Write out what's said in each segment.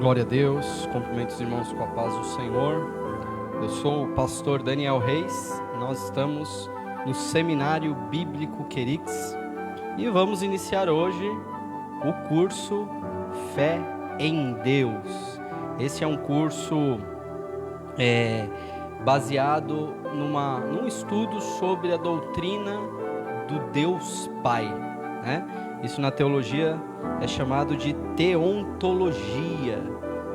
Glória a Deus, cumprimento os irmãos com a paz do Senhor. Eu sou o pastor Daniel Reis, nós estamos no Seminário Bíblico Querix e vamos iniciar hoje o curso Fé em Deus. Esse é um curso baseado num estudo sobre a doutrina do Deus Pai, né? Isso na teologia é chamado de teontologia,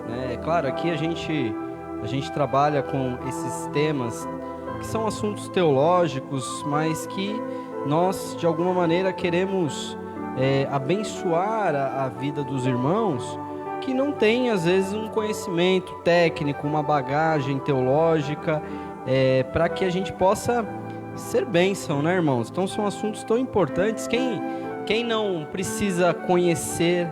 né? É claro, aqui a gente trabalha com esses temas que são assuntos teológicos, mas que nós, de alguma maneira, queremos abençoar a vida dos irmãos que não têm, às vezes, um conhecimento técnico, uma bagagem teológica, para que a gente possa ser bênção, né, irmãos? Então, são assuntos tão importantes. Quem não precisa conhecer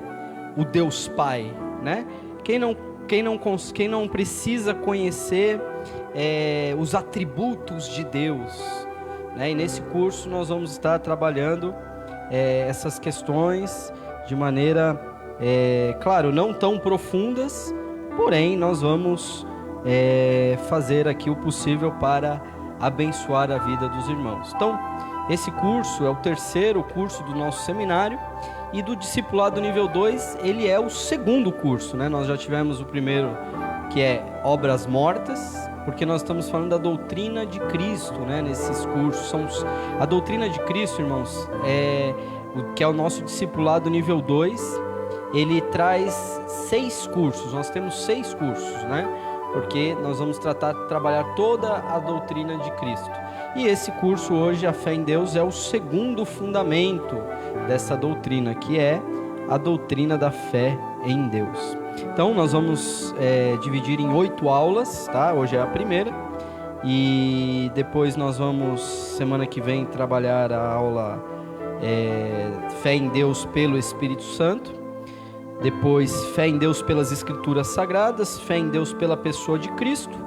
o Deus Pai, né? Quem não precisa conhecer os atributos de Deus, né? E nesse curso nós vamos estar trabalhando essas questões de maneira, claro, não tão profundas, porém nós vamos fazer aqui o possível para abençoar a vida dos irmãos. Então, esse curso é o terceiro curso do nosso seminário, e do Discipulado nível 2, ele é o segundo curso, né? Nós já tivemos o primeiro, que é Obras Mortas, porque nós estamos falando da doutrina de Cristo, né? Nesses cursos, a doutrina de Cristo, irmãos, que é o nosso Discipulado nível 2, ele traz 6 cursos, nós temos 6 cursos, né? Porque nós vamos trabalhar toda a doutrina de Cristo. E esse curso hoje, a fé em Deus, é o segundo fundamento dessa doutrina, que é a doutrina da fé em Deus. Então, nós vamos dividir em 8 aulas, tá? Hoje é a primeira. E depois nós vamos, semana que vem, trabalhar a aula Fé em Deus pelo Espírito Santo. Depois, fé em Deus pelas Escrituras Sagradas, fé em Deus pela pessoa de Cristo.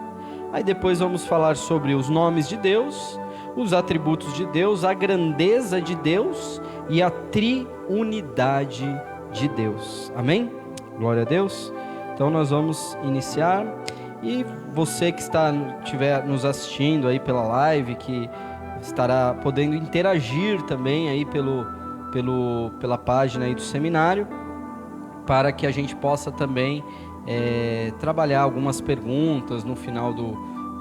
Aí depois vamos falar sobre os nomes de Deus, os atributos de Deus, a grandeza de Deus e a triunidade de Deus. Amém? Glória a Deus. Então nós vamos iniciar. E você que estiver nos assistindo aí pela live, que estará podendo interagir também aí pela página aí do seminário, para que a gente possa também trabalhar algumas perguntas no final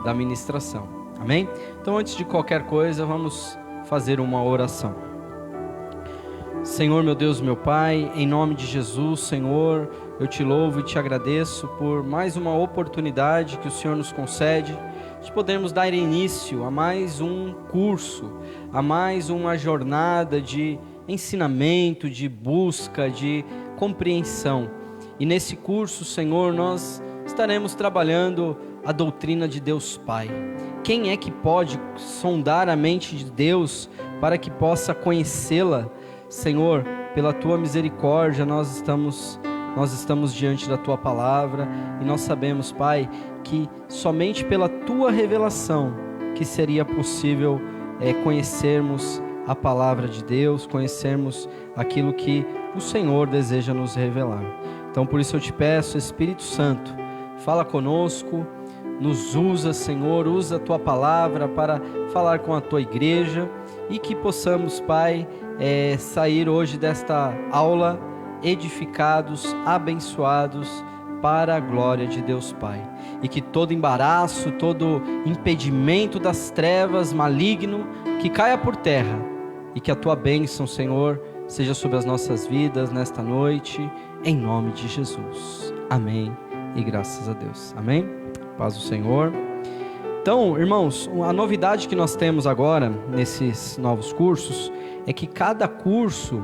da ministração. Amém? Então, antes de qualquer coisa, vamos fazer uma oração. Senhor, meu Deus, meu Pai, em nome de Jesus, Senhor, eu te louvo e te agradeço por mais uma oportunidade que o Senhor nos concede de podermos dar início a mais um curso, a mais uma jornada de ensinamento, de busca, de compreensão. E nesse curso, Senhor, nós estaremos trabalhando a doutrina de Deus Pai. Quem é que pode sondar a mente de Deus para que possa conhecê-la? Senhor, pela Tua misericórdia, nós estamos diante da Tua palavra, e nós sabemos, Pai, que somente pela Tua revelação que seria possível conhecermos a palavra de Deus, conhecermos aquilo que o Senhor deseja nos revelar. Então, por isso eu te peço, Espírito Santo, fala conosco, nos usa, Senhor, usa a Tua palavra para falar com a Tua igreja, e que possamos, Pai, sair hoje desta aula edificados, abençoados, para a glória de Deus Pai. E que todo embaraço, todo impedimento das trevas maligno, que caia por terra, e que a Tua bênção, Senhor, seja sobre as nossas vidas nesta noite, em nome de Jesus. Amém e graças a Deus. Amém? Paz do Senhor. Então, irmãos, a novidade que nós temos agora nesses novos cursos é que cada curso,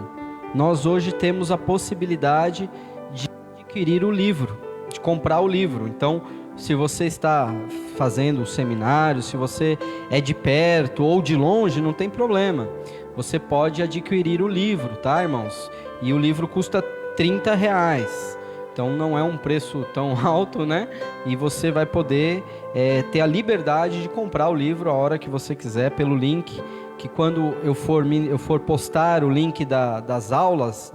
nós hoje temos a possibilidade de adquirir o livro, de comprar o livro. Então, se você está fazendo o seminário, se você é de perto ou de longe, não tem problema. Você pode adquirir o livro, tá, irmãos? E o livro custa R$30. Então não é um preço tão alto, né? E você vai poder ter a liberdade de comprar o livro a hora que você quiser pelo link que quando eu for postar o link das aulas,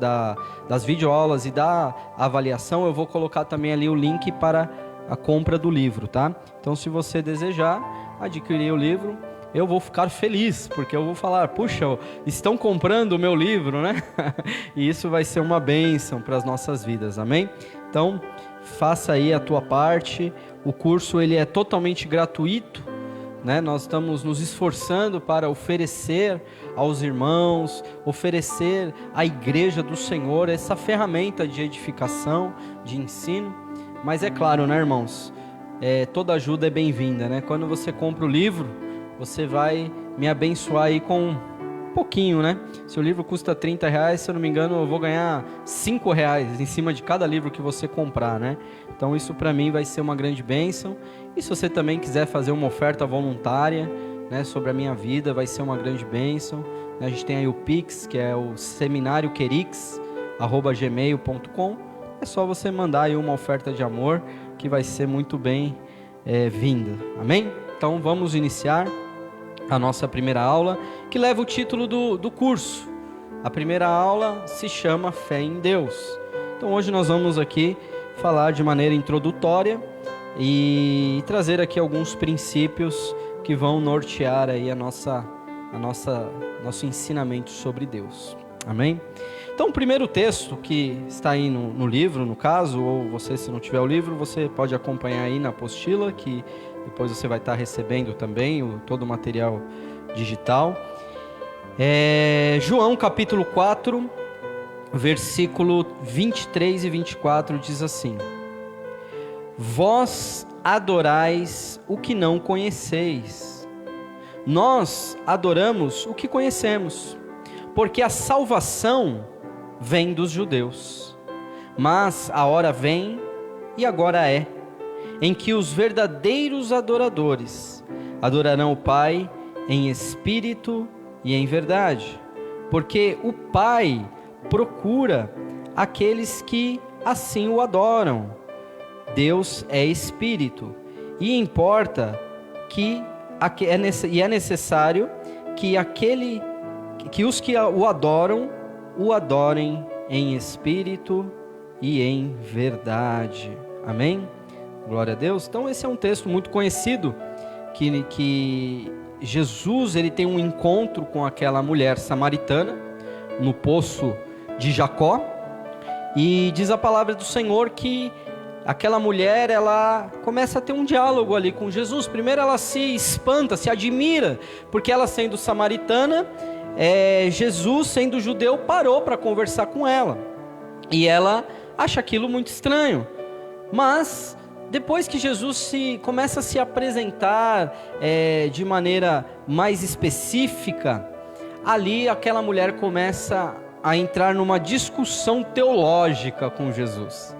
das videoaulas e da avaliação, eu vou colocar também ali o link para a compra do livro, tá? Então, se você desejar adquirir o livro, eu vou ficar feliz, porque eu vou falar, puxa, estão comprando o meu livro, né? E isso vai ser uma bênção para as nossas vidas, amém? Então, faça aí a tua parte. O curso, ele é totalmente gratuito, né? Nós estamos nos esforçando para oferecer aos irmãos, oferecer à igreja do Senhor essa ferramenta de edificação, de ensino. Mas é claro, né, irmãos? Toda ajuda é bem-vinda, né? Quando você compra o livro, você vai me abençoar aí com um pouquinho, né? Se o livro custa R$30, se eu não me engano, eu vou ganhar R$5 em cima de cada livro que você comprar, né? Então isso para mim vai ser uma grande bênção. E se você também quiser fazer uma oferta voluntária, né, sobre a minha vida, vai ser uma grande bênção. A gente tem aí o Pix, que é o seminarioquerix@gmail.com. É só você mandar aí uma oferta de amor, que vai ser muito bem vinda. Amém? Então vamos iniciar a nossa primeira aula, que leva o título do curso. A primeira aula se chama Fé em Deus. Então hoje nós vamos aqui falar de maneira introdutória e trazer aqui alguns princípios que vão nortear aí nosso ensinamento sobre Deus. Amém? Então o primeiro texto que está aí no livro, no caso, ou você, se não tiver o livro, você pode acompanhar aí na apostila, que depois você vai estar recebendo também todo o material digital. João capítulo 4, versículo 23 e 24 diz assim: Vós adorais o que não conheceis, nós adoramos o que conhecemos, porque a salvação vem dos judeus. Mas a hora vem, e agora é, em que os verdadeiros adoradores adorarão o Pai em espírito e em verdade, porque o Pai procura aqueles que assim o adoram. Deus é espírito, e importa que é necessário que os que o adoram, o adorem em espírito e em verdade. Amém? Glória a Deus. Então esse é um texto muito conhecido, que Jesus ele tem um encontro com aquela mulher samaritana, no poço de Jacó, e diz a palavra do Senhor que aquela mulher, ela começa a ter um diálogo ali com Jesus. Primeiro ela se espanta, se admira, porque ela sendo samaritana, Jesus sendo judeu parou para conversar com ela, e ela acha aquilo muito estranho. Mas depois que Jesus começa a se apresentar de maneira mais específica, ali aquela mulher começa a entrar numa discussão teológica com Jesus.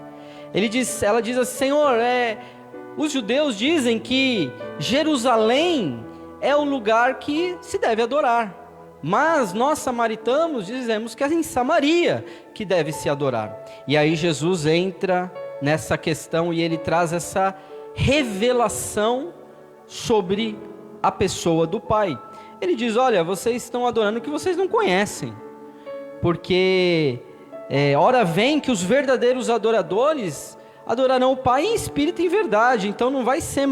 Ela diz assim: Senhor, os judeus dizem que Jerusalém é o lugar que se deve adorar, mas nós samaritanos dizemos que é em Samaria que deve se adorar. E aí Jesus entra nessa questão e ele traz essa revelação sobre a pessoa do Pai. Ele diz: olha, vocês estão adorando o que vocês não conhecem, porque hora vem que os verdadeiros adoradores adorarão o Pai em espírito e em verdade. Então não vai ser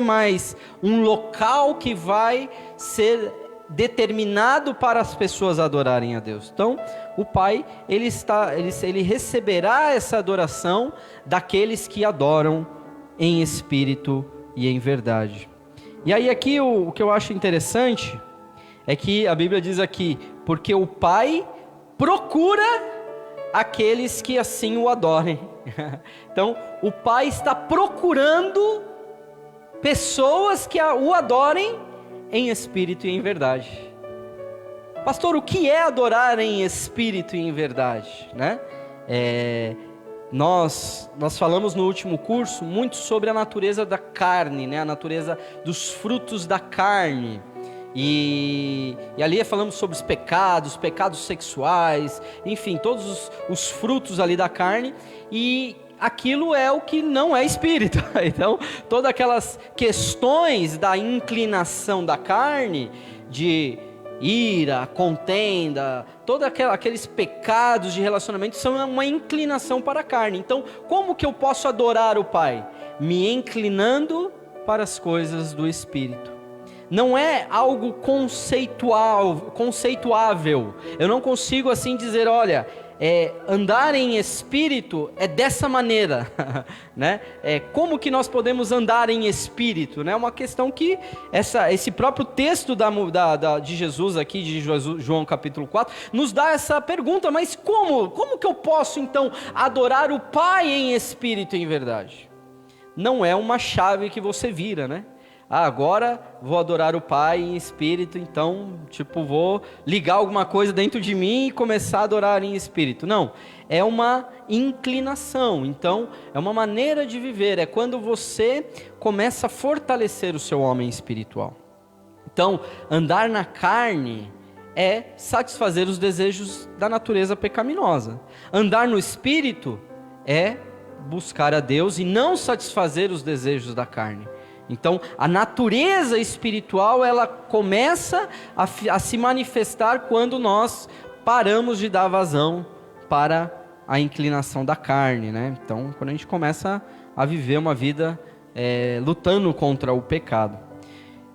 mais um local que vai ser determinado para as pessoas adorarem a Deus. Então o Pai ele receberá essa adoração daqueles que adoram em espírito e em verdade. E aí aqui o que eu acho interessante é que a Bíblia diz aqui: porque o Pai procura aqueles que assim o adorem. Então o Pai está procurando pessoas que o adorem em espírito e em verdade. Pastor, o que é adorar em espírito e em verdade, né? Nós falamos no último curso muito sobre a natureza da carne, né? A natureza dos frutos da carne. E ali falamos sobre os pecados sexuais, enfim, todos os frutos ali da carne, e aquilo é o que não é espírito. Então, todas aquelas questões da inclinação da carne, de ira, contenda, todos aqueles pecados de relacionamento são uma inclinação para a carne. Então, como que eu posso adorar o Pai? Me inclinando para as coisas do Espírito. Não é algo conceituável. Eu não consigo assim dizer, olha, andar em espírito é dessa maneira, né? Como que nós podemos andar em espírito, né? Uma questão que esse próprio texto de Jesus aqui, de João capítulo 4, nos dá essa pergunta, mas como que eu posso então adorar o Pai em espírito e em verdade? Não é uma chave que você vira, né? Agora vou adorar o Pai em espírito, então, vou ligar alguma coisa dentro de mim e começar a adorar em espírito. Não, é uma inclinação, então, é uma maneira de viver, é quando você começa a fortalecer o seu homem espiritual. Então, andar na carne é satisfazer os desejos da natureza pecaminosa. Andar no espírito é buscar a Deus e não satisfazer os desejos da carne. Então, a natureza espiritual, ela começa a se manifestar quando nós paramos de dar vazão para a inclinação da carne, né? Então, quando a gente começa a viver uma vida lutando contra o pecado.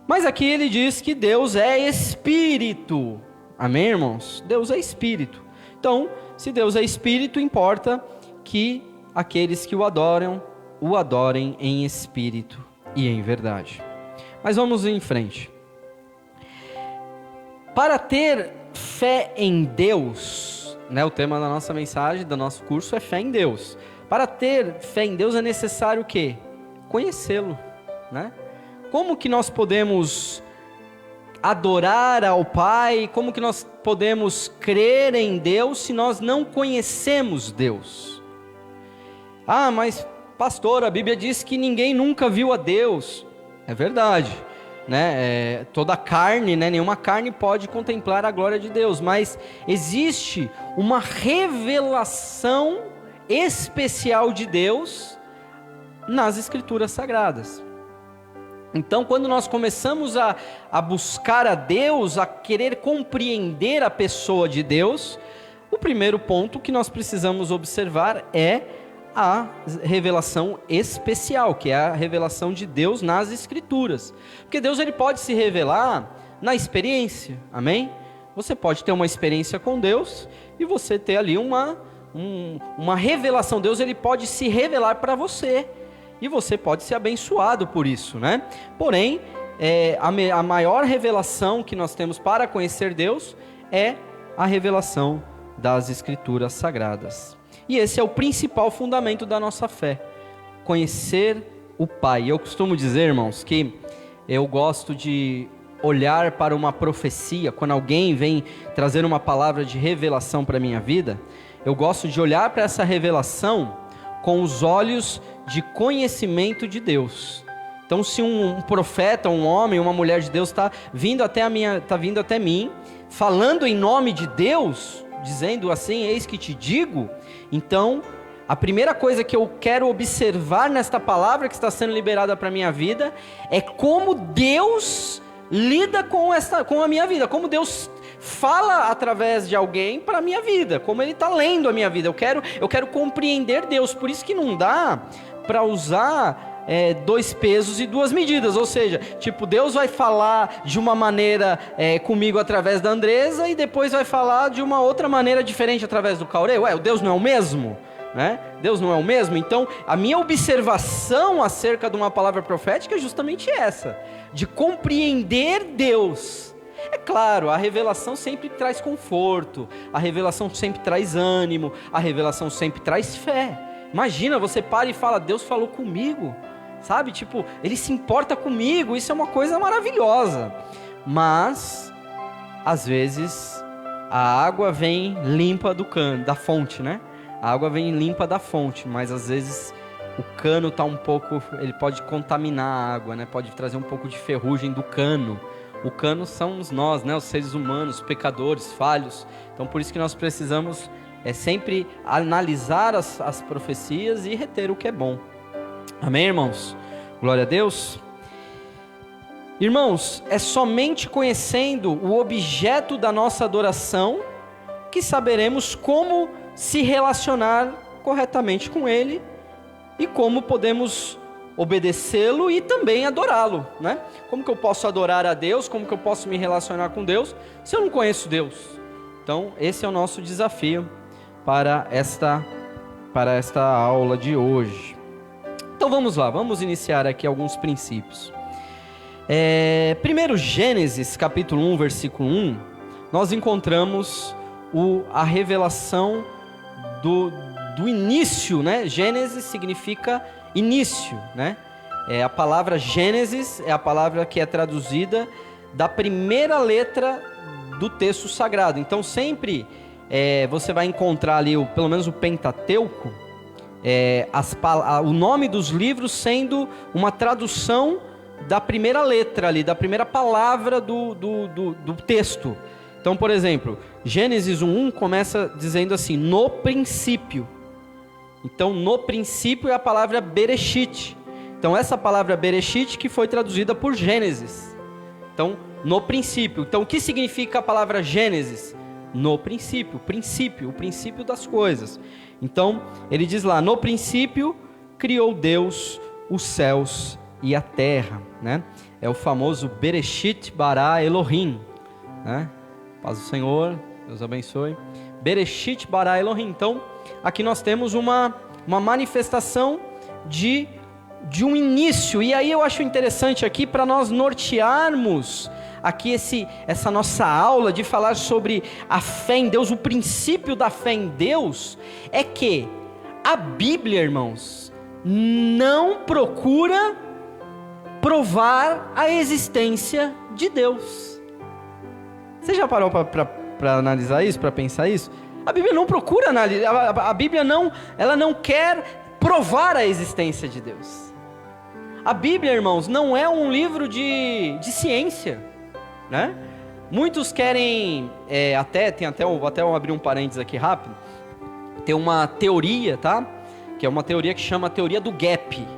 Mas aqui ele diz que Deus é Espírito. Amém, irmãos? Deus é Espírito. Então, se Deus é Espírito, importa que aqueles que o adorem em Espírito e em verdade. Mas vamos em frente. Para ter fé em Deus, né, o tema da nossa mensagem, do nosso curso é fé em Deus. Para ter fé em Deus é necessário o quê? Conhecê-lo, né? Como que nós podemos adorar ao Pai? Como que nós podemos crer em Deus se nós não conhecemos Deus? Ah, mas pastor, a Bíblia diz que ninguém nunca viu a Deus. É verdade, né? Toda carne, né? Nenhuma carne pode contemplar a glória de Deus, mas existe uma revelação especial de Deus nas Escrituras Sagradas. Então, quando nós começamos a buscar a Deus, a querer compreender a pessoa de Deus, o primeiro ponto que nós precisamos observar é a revelação especial, que é a revelação de Deus nas Escrituras. Porque Deus, ele pode se revelar na experiência, amém? Você pode ter uma experiência com Deus e você ter ali uma revelação. Deus, ele pode se revelar para você e você pode ser abençoado por isso, né? Porém, a maior revelação que nós temos para conhecer Deus é a revelação das Escrituras Sagradas. E esse é o principal fundamento da nossa fé, conhecer o Pai. Eu costumo dizer, irmãos, que eu gosto de olhar para uma profecia. Quando alguém vem trazer uma palavra de revelação para a minha vida, eu gosto de olhar para essa revelação com os olhos de conhecimento de Deus. Então, se um profeta, um homem, uma mulher de Deus está vindo até mim, falando em nome de Deus, dizendo assim, eis que te digo, então, a primeira coisa que eu quero observar nesta palavra que está sendo liberada para a minha vida, é como Deus lida com a minha vida, como Deus fala através de alguém para a minha vida, como Ele está lendo a minha vida. Eu quero compreender Deus, por isso que não dá para usar dois pesos e duas medidas, ou seja, Deus vai falar de uma maneira comigo através da Andresa e depois vai falar de uma outra maneira diferente através do Caurê. O Deus não é o mesmo? Né? Deus não é o mesmo? Então, a minha observação acerca de uma palavra profética é justamente essa, de compreender Deus. É claro, a revelação sempre traz conforto, a revelação sempre traz ânimo, a revelação sempre traz fé. Imagina, você para e fala, Deus falou comigo, sabe? Ele se importa comigo, isso é uma coisa maravilhosa. Mas, às vezes, a água vem limpa da fonte, né? A água vem limpa da fonte, mas às vezes o cano está ele pode contaminar a água, né? Pode trazer um pouco de ferrugem do cano. O cano somos nós, né? Os seres humanos, pecadores, falhos. Então, por isso que nós precisamos sempre analisar as profecias e reter o que é bom. Amém, irmãos? Glória a Deus. Irmãos, é somente conhecendo o objeto da nossa adoração que saberemos como se relacionar corretamente com Ele e como podemos obedecê-lo e também adorá-lo, né? Como que eu posso adorar a Deus? Como que eu posso me relacionar com Deus se eu não conheço Deus? Então, esse é o nosso desafio para esta aula de hoje. Então vamos lá, vamos iniciar aqui alguns princípios. Primeiro, Gênesis capítulo 1, versículo 1, nós encontramos a revelação do início, né? Gênesis significa início, né? A palavra Gênesis é a palavra que é traduzida da primeira letra do texto sagrado. Então sempre você vai encontrar ali, pelo menos o Pentateuco, o nome dos livros sendo uma tradução da primeira letra ali, da primeira palavra do texto. Então, por exemplo, Gênesis 1 começa dizendo assim, no princípio. Então, no princípio é a palavra Bereshit. Então, essa palavra Bereshit que foi traduzida por Gênesis. Então, no princípio. Então, o que significa a palavra Gênesis? No princípio, o princípio das coisas. Então, ele diz lá, no princípio criou Deus os céus e a terra, né? É o famoso Bereshit bara Elohim, né? Paz do Senhor, Deus abençoe. Bereshit bara Elohim. Então, aqui nós temos uma manifestação de um início. E aí eu acho interessante aqui para nós nortearmos aqui essa nossa aula de falar sobre a fé em Deus, o princípio da fé em Deus, é que a Bíblia, irmãos, não procura provar a existência de Deus. Você já parou para analisar isso, para pensar isso? A Bíblia não procura analisar, a Bíblia ela não quer provar a existência de Deus. A Bíblia, irmãos, não é um livro de ciência, né? Muitos querem, vou abrir um parênteses aqui rápido, tem uma teoria, tá? Que é uma teoria que chama a teoria do gap,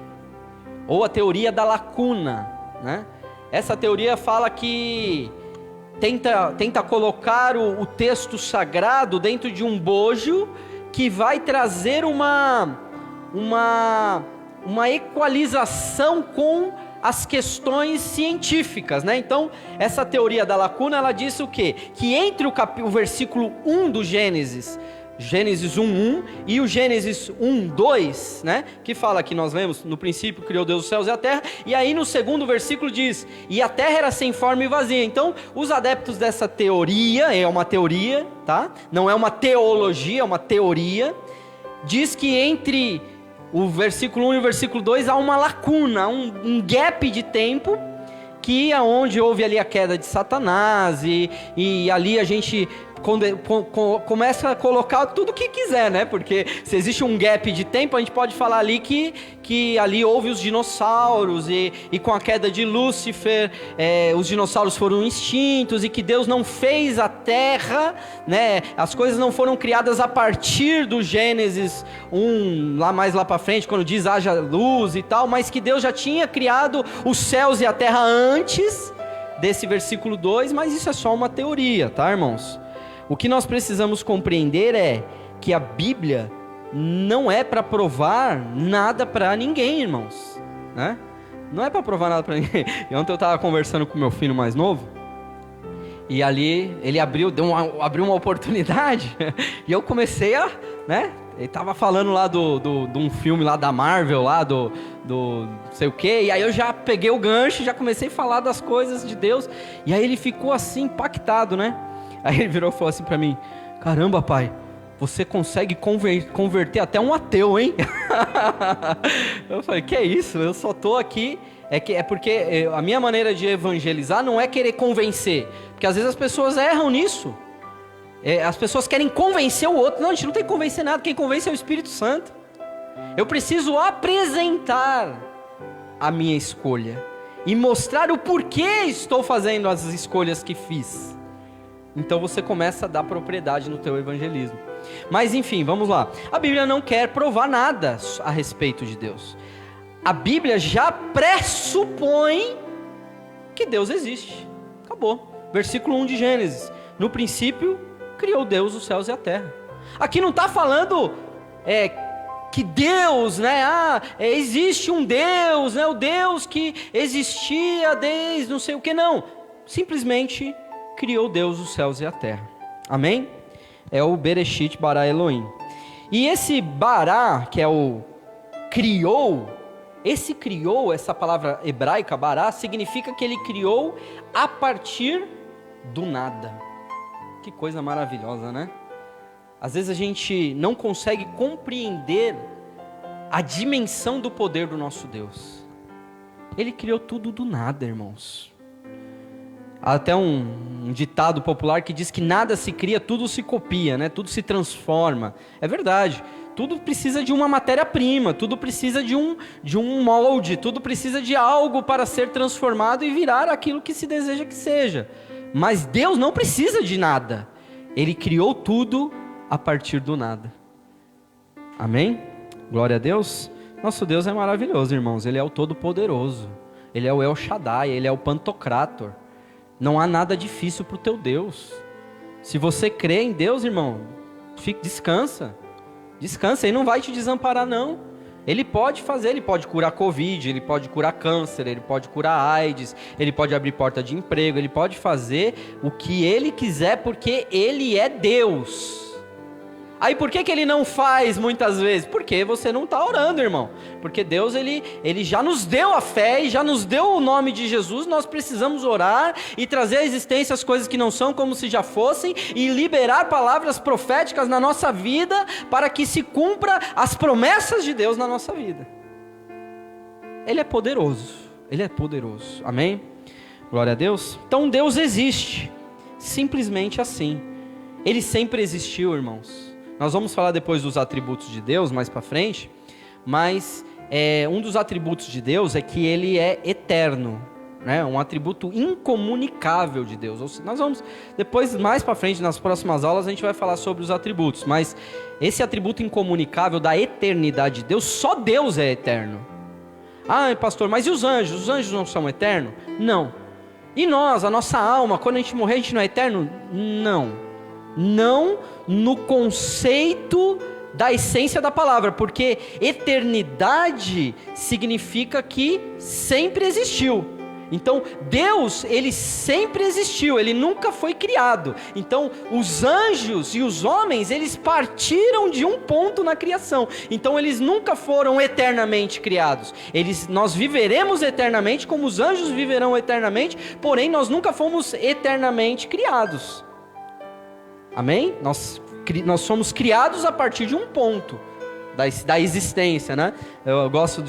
ou a teoria da lacuna, né? Essa teoria fala que tenta colocar o texto sagrado dentro de um bojo que vai trazer uma equalização com as questões científicas, né? Então, essa teoria da lacuna, ela diz o quê? Que entre o versículo 1 do Gênesis 1:1 e o Gênesis 1:2, né? Que fala que nós lemos, no princípio criou Deus os céus e a terra, e aí no segundo versículo diz, e a terra era sem forma e vazia. Então, os adeptos dessa teoria, é uma teoria, tá? Não é uma teologia, é uma teoria, diz que entre o versículo 1 e o versículo 2 há uma lacuna, um gap de tempo, que é onde houve ali a queda de Satanás, e ali a gente começa a colocar tudo o que quiser, né? Porque se existe um gap de tempo, a gente pode falar ali que ali houve os dinossauros, e com a queda de Lúcifer, os dinossauros foram extintos, e que Deus não fez a terra, né? As coisas não foram criadas a partir do Gênesis 1, mais lá para frente, quando diz haja luz e tal, mas que Deus já tinha criado os céus e a terra antes desse versículo 2, mas isso é só uma teoria, tá, irmãos? O que nós precisamos compreender é que a Bíblia não é para provar nada para ninguém, irmãos, né? Não é para provar nada para ninguém. E ontem eu estava conversando com meu filho mais novo, e ali ele abriu uma oportunidade, e eu comecei né? Ele estava falando lá de um filme lá da Marvel, lá do sei o quê, e aí eu já peguei o gancho, já comecei a falar das coisas de Deus, e aí ele ficou assim impactado, né? Aí ele virou e falou assim pra mim, caramba, pai, você consegue converter até um ateu, hein? Eu falei, que é isso? Eu só tô aqui, é porque a minha maneira de evangelizar não é querer convencer, porque às vezes as pessoas erram nisso, as pessoas querem convencer o outro. Não, a gente não tem que convencer nada, quem convence é o Espírito Santo. Eu preciso apresentar a minha escolha e mostrar o porquê estou fazendo as escolhas que fiz. Então você começa a dar propriedade no teu evangelismo. Mas enfim, vamos lá. A Bíblia não quer provar nada a respeito de Deus. A Bíblia já pressupõe que Deus existe. Acabou. Versículo 1 de Gênesis. No princípio, criou Deus os céus e a terra. Aqui não está falando que Deus, existe um Deus, o Deus que existia desde não sei o que, não. Simplesmente criou Deus os céus e a terra. Amém? É o Bereshit bara Elohim. E esse bara, que é o criou, essa palavra hebraica, bara, significa que ele criou a partir do nada. Que coisa maravilhosa, né? Às vezes a gente não consegue compreender a dimensão do poder do nosso Deus. Ele criou tudo do nada, irmãos. Há até um ditado popular que diz que nada se cria, tudo se copia, né? Tudo se transforma. É verdade. Tudo precisa de uma matéria-prima, tudo precisa de um molde, tudo precisa de algo para ser transformado e virar aquilo que se deseja que seja. Mas Deus não precisa de nada. Ele criou tudo a partir do nada. Amém? Glória a Deus. Nosso Deus é maravilhoso, irmãos. Ele é o Todo-Poderoso. Ele é o El Shaddai. Ele é o Pantocrator. Não há nada difícil para o teu Deus. Se você crê em Deus, irmão, descansa. Descansa, Ele não vai te desamparar, não. Ele pode fazer, Ele pode curar Covid, Ele pode curar câncer, Ele pode curar AIDS, Ele pode abrir porta de emprego, Ele pode fazer o que Ele quiser, porque Ele é Deus. Aí por que Ele não faz muitas vezes? Porque você não está orando, irmão. Porque Deus, Ele já nos deu a fé e já nos deu o nome de Jesus. Nós precisamos orar e trazer à existência as coisas que não são como se já fossem e liberar palavras proféticas na nossa vida para que se cumpra as promessas de Deus na nossa vida. Ele é poderoso. Ele é poderoso. Amém? Glória a Deus. Então Deus existe. Simplesmente assim. Ele sempre existiu, irmãos. Nós vamos falar depois dos atributos de Deus, mais para frente, mas um dos atributos de Deus é que Ele é eterno, né? Um atributo incomunicável de Deus. Nós vamos, depois, mais para frente, nas próximas aulas, a gente vai falar sobre os atributos, mas esse atributo incomunicável da eternidade de Deus, só Deus é eterno. Ah, pastor, mas e os anjos? Os anjos não são eternos? Não. E nós, a nossa alma, quando a gente morrer, a gente não é eterno? Não. Não no conceito da essência da palavra, porque eternidade significa que sempre existiu. Então Deus, Ele sempre existiu, Ele nunca foi criado. Então os anjos e os homens, eles partiram de um ponto na criação. Então eles nunca foram eternamente criados. Nós viveremos eternamente como os anjos viverão eternamente, porém nós nunca fomos eternamente criados. Amém? Nós somos criados a partir de um ponto da existência, né? Eu gosto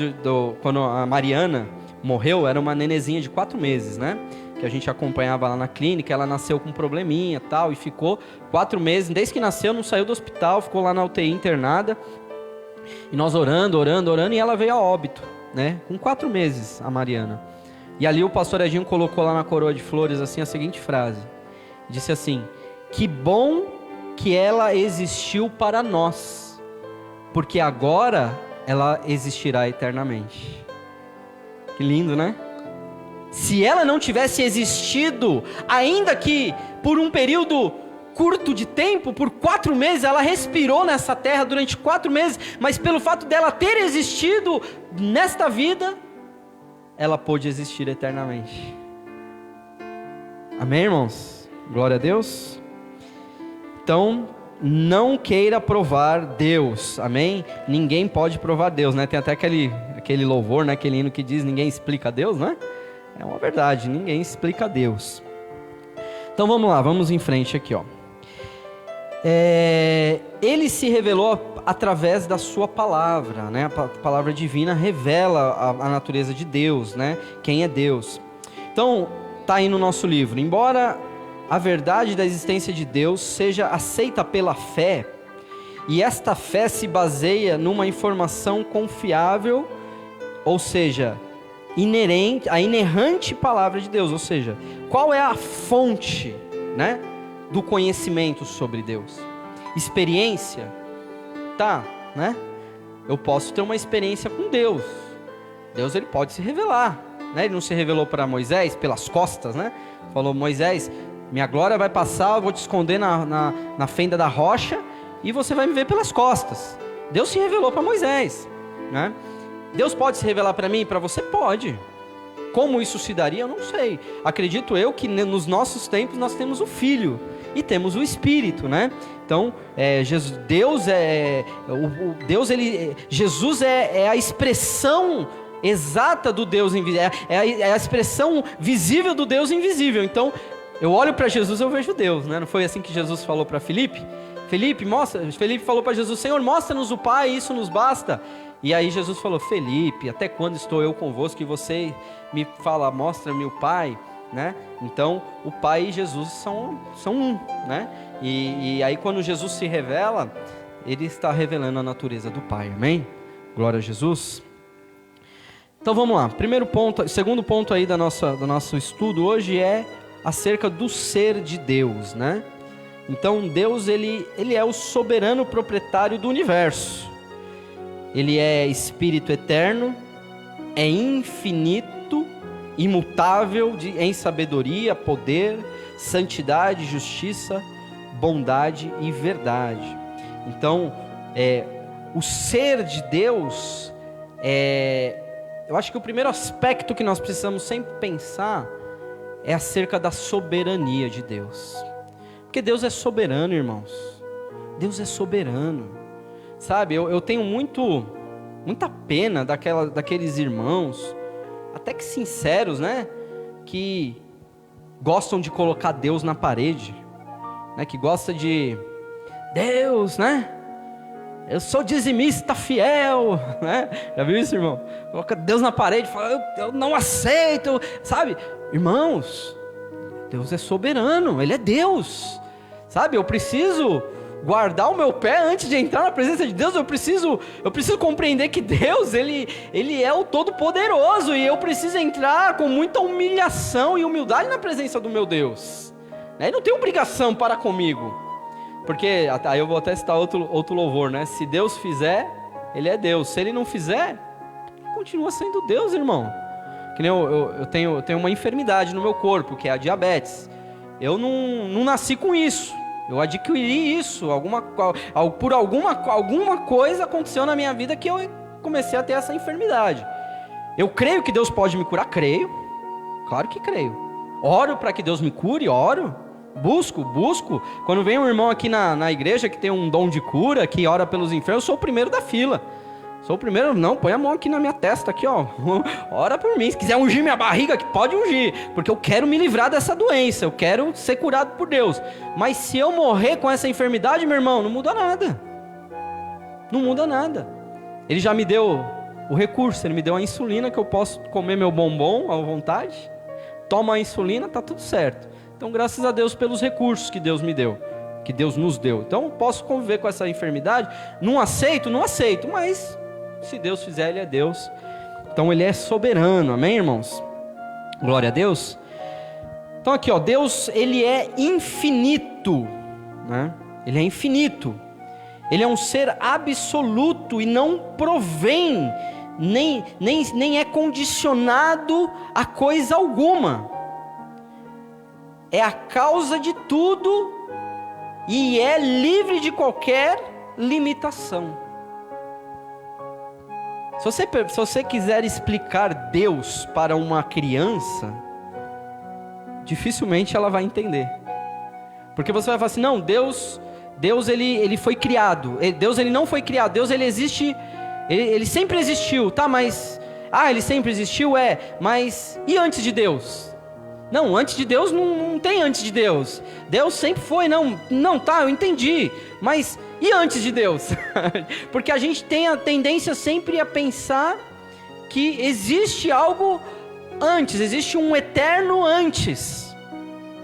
quando a Mariana morreu, era uma nenezinha de 4 meses, né? Que a gente acompanhava lá na clínica, ela nasceu com um probleminha e tal, e ficou 4 meses, desde que nasceu, não saiu do hospital, ficou lá na UTI internada, e nós orando, e ela veio a óbito, né? Com 4 meses, a Mariana. E ali o pastor Edinho colocou lá na coroa de flores, assim, a seguinte frase, disse assim: que bom que ela existiu para nós, porque agora ela existirá eternamente. Que lindo, né? Se ela não tivesse existido, ainda que por um período curto de tempo, por 4 meses, ela respirou nessa terra durante 4 meses, mas pelo fato dela ter existido nesta vida, ela pôde existir eternamente. Amém, irmãos? Glória a Deus. Então, não queira provar Deus, amém? Ninguém pode provar Deus, né? Tem até aquele louvor, né? Aquele hino que diz: ninguém explica Deus, né? É uma verdade, ninguém explica Deus. Então vamos lá, vamos em frente aqui, ó. Ele se revelou através da sua palavra, né? A palavra divina revela a natureza de Deus, né? Quem é Deus. Então, tá aí no nosso livro. Embora a verdade da existência de Deus seja aceita pela fé, e esta fé se baseia numa informação confiável, ou seja, inerente, a inerrante palavra de Deus, ou seja, qual é a fonte, né, do conhecimento sobre Deus? Experiência? Tá, né? Eu posso ter uma experiência com Deus. Deus, ele pode se revelar. né? Ele não se revelou para Moisés pelas costas, né? Falou: Moisés, minha glória vai passar, eu vou te esconder na fenda da rocha e você vai me ver pelas costas. Deus se revelou para Moisés, né? Deus pode se revelar para mim e para você? Pode. Como isso se daria, eu não sei. Acredito eu que nos nossos tempos nós temos o Filho e temos o Espírito, né? Então, Jesus é a expressão exata do Deus invisível, é a expressão visível do Deus invisível. Então, eu olho para Jesus, eu vejo Deus, né? Não foi assim que Jesus falou para Filipe? Filipe falou para Jesus: Senhor, mostra-nos o Pai, isso nos basta. E aí Jesus falou: Felipe, até quando estou eu convosco que você me fala, mostra-me o Pai, né? Então, o Pai e Jesus são um, né? E aí quando Jesus se revela, Ele está revelando a natureza do Pai, amém? Glória a Jesus. Então vamos lá, segundo ponto aí do nosso estudo hoje é acerca do ser de Deus, né? Então Deus, ele é o soberano proprietário do universo. Ele é Espírito eterno, é infinito, imutável em sabedoria, poder, santidade, justiça, bondade e verdade. Então, o ser de Deus, eu acho que o primeiro aspecto que nós precisamos sempre pensar é acerca da soberania de Deus. Porque Deus é soberano, irmãos. Deus é soberano. Sabe, eu tenho muita pena daqueles irmãos, até que sinceros, né? Que gostam de colocar Deus na parede, né? Que gosta de Deus, né? Eu sou dizimista fiel, né? Já viu isso, irmão? Coloca Deus na parede e fala: eu não aceito, sabe? Irmãos, Deus é soberano, Ele é Deus, sabe? Eu preciso guardar o meu pé antes de entrar na presença de Deus. Eu preciso compreender que Deus, Ele é o Todo-Poderoso, e eu preciso entrar com muita humilhação e humildade na presença do meu Deus. Ele não tem obrigação para comigo, porque aí eu vou até citar outro louvor, né? Se Deus fizer, Ele é Deus. Se Ele não fizer, Ele continua sendo Deus, irmão. Que nem eu tenho uma enfermidade no meu corpo, que é a diabetes. Eu não nasci com isso. Eu adquiri isso, por alguma coisa aconteceu na minha vida que eu comecei a ter essa enfermidade. Eu creio que Deus pode me curar? Creio, claro que creio. Oro para que Deus me cure? Oro. Busco. Quando vem um irmão aqui na igreja que tem um dom de cura, que ora pelos enfermos, eu sou o primeiro da fila. Sou o primeiro, não, põe a mão aqui na minha testa, aqui ó, ora por mim. Se quiser ungir minha barriga, que pode ungir, porque eu quero me livrar dessa doença, eu quero ser curado por Deus. Mas se eu morrer com essa enfermidade, meu irmão, não muda nada. Não muda nada. Ele já me deu o recurso, Ele me deu a insulina, que eu posso comer meu bombom à vontade. Toma a insulina, tá tudo certo. Então, graças a Deus pelos recursos que Deus me deu, que Deus nos deu. Então, posso conviver com essa enfermidade. Não aceito, mas se Deus fizer, Ele é Deus. Então Ele é soberano, amém, irmãos? Glória a Deus. Então aqui, ó, Deus, Ele é infinito, né? Ele é infinito. Ele é um ser absoluto e não provém, nem é condicionado a coisa alguma. É a causa de tudo e é livre de qualquer limitação. Se você quiser explicar Deus para uma criança, dificilmente ela vai entender. Porque você vai falar assim: não, Deus ele foi criado. Deus ele não foi criado. Deus ele existe, ele sempre existiu, tá? Mas ele sempre existiu, mas e antes de Deus? Não, antes de Deus não tem antes de Deus. Deus sempre foi, não, tá, eu entendi. Mas e antes de Deus? Porque a gente tem a tendência sempre a pensar que existe algo antes, existe um eterno antes.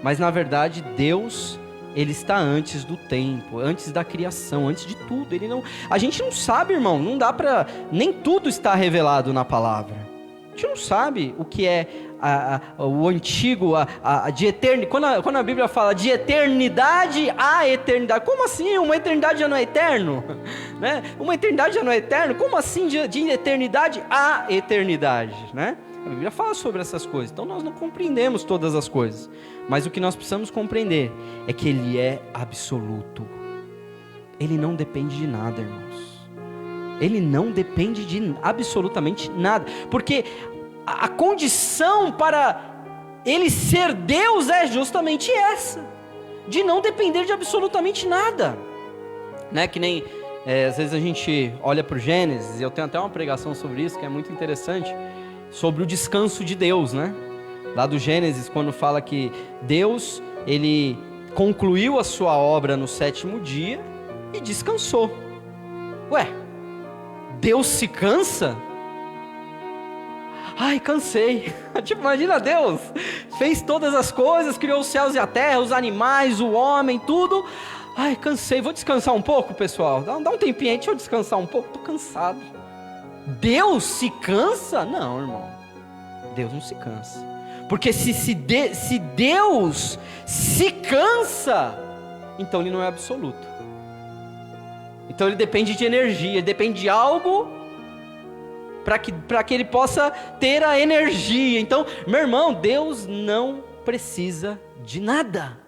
Mas na verdade Deus, Ele está antes do tempo, antes da criação, antes de tudo. A gente não sabe, irmão, não dá para, nem tudo está revelado na palavra. A gente não sabe o que é o antigo, de eternidade. Quando a Bíblia fala de eternidade a eternidade, como assim? Uma eternidade já não é eterno? Né? Uma eternidade já não é eterno? Como assim de eternidade a eternidade? Né? A Bíblia fala sobre essas coisas. Então nós não compreendemos todas as coisas. Mas o que nós precisamos compreender é que Ele é absoluto. Ele não depende de nada, irmãos. Ele não depende de absolutamente nada. Porque a condição para Ele ser Deus é justamente essa. De não depender de absolutamente nada. Né? Que nem, às vezes a gente olha para o Gênesis, e eu tenho até uma pregação sobre isso, que é muito interessante, sobre o descanso de Deus, né? Lá do Gênesis, quando fala que Deus, Ele concluiu a sua obra no 7º dia e descansou. Ué, Deus se cansa? Ai, cansei. Tipo, imagina Deus, fez todas as coisas, criou os céus e a terra, os animais, o homem, tudo. Ai, cansei, vou descansar um pouco, pessoal. Dá um tempinho aí, deixa eu descansar um pouco, tô cansado. Deus se cansa? Não, irmão. Deus não se cansa. Porque se Deus se cansa, então Ele não é absoluto. Então Ele depende de energia, Ele depende de algo para que Ele possa ter a energia. Então, meu irmão, Deus não precisa de nada.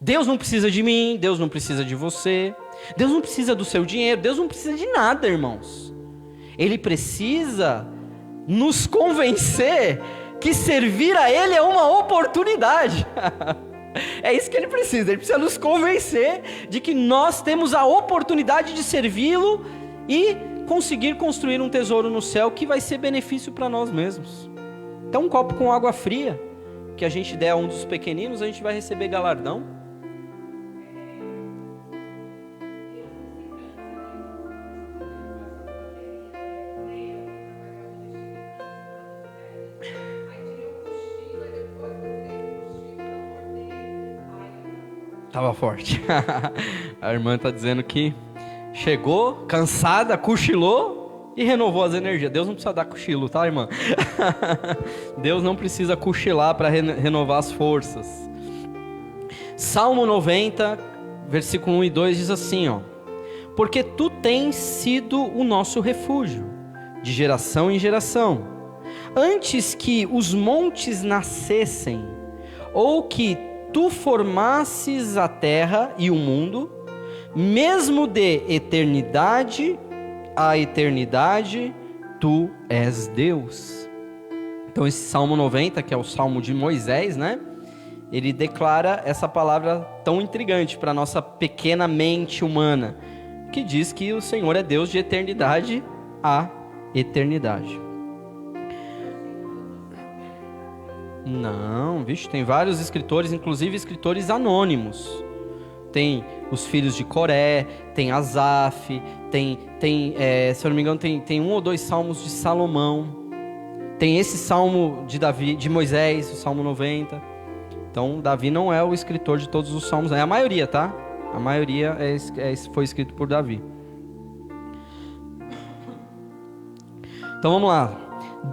Deus não precisa de mim, Deus não precisa de você, Deus não precisa do seu dinheiro, Deus não precisa de nada, irmãos. Ele precisa nos convencer que servir a Ele é uma oportunidade. É isso que Ele precisa nos convencer de que nós temos a oportunidade de servi-lo e conseguir construir um tesouro no céu que vai ser benefício para nós mesmos. Então um copo com água fria, que a gente der a um dos pequeninos, a gente vai receber galardão. Tava forte. A irmã está dizendo que chegou, cansada, cochilou e renovou as energias. Deus não precisa dar cochilo, tá, irmã? Deus não precisa cochilar para renovar as forças. Salmo 90, versículo 1 e 2 diz assim, ó: porque Tu tens sido o nosso refúgio, de geração em geração. Antes que os montes nascessem, ou que Tu formasses a terra e o mundo, mesmo de eternidade a eternidade, Tu és Deus. Então esse Salmo 90, que é o Salmo de Moisés, né? Ele declara essa palavra tão intrigante para a nossa pequena mente humana, que diz que o Senhor é Deus de eternidade a eternidade. Não, vixe, tem vários escritores, inclusive escritores anônimos. Tem os filhos de Coré, tem Asaf, se eu não me engano, tem 1 ou 2 salmos de Salomão. Tem esse salmo de Davi, de Moisés, o Salmo 90. Então, Davi não é o escritor de todos os salmos, é a maioria, tá? A maioria foi escrito por Davi. Então, vamos lá.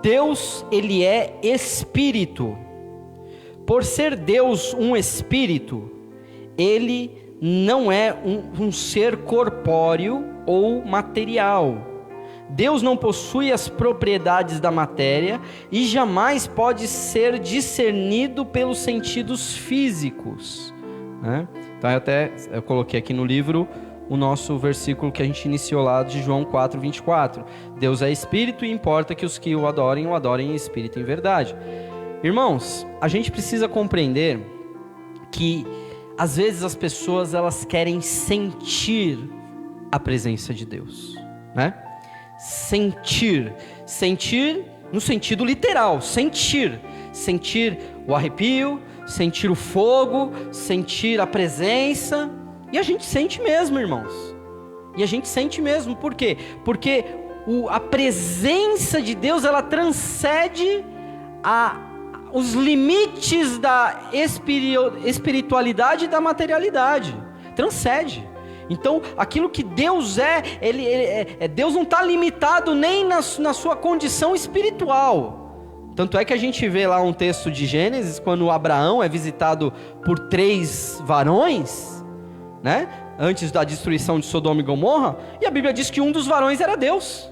Deus, Ele é Espírito. Por ser Deus um Espírito, Ele não é um ser corpóreo ou material. Deus não possui as propriedades da matéria e jamais pode ser discernido pelos sentidos físicos, né? Então eu coloquei aqui no livro o nosso versículo que a gente iniciou lá de João 4:24. Deus é Espírito e importa que os que o adorem em Espírito e em verdade. Irmãos, a gente precisa compreender que às vezes as pessoas elas querem sentir a presença de Deus, né? Sentir no sentido literal, sentir o arrepio, sentir o fogo, sentir a presença, e a gente sente mesmo, irmãos, e a gente sente mesmo, por quê? Porque a presença de Deus, ela transcende os limites da espiritualidade e da materialidade, transcende. Então, aquilo que Deus Deus não está limitado nem na sua condição espiritual. Tanto é que a gente vê lá um texto de Gênesis, quando Abraão é visitado por 3 varões, né? Antes da destruição de Sodoma e Gomorra, e a Bíblia diz que um dos varões era Deus.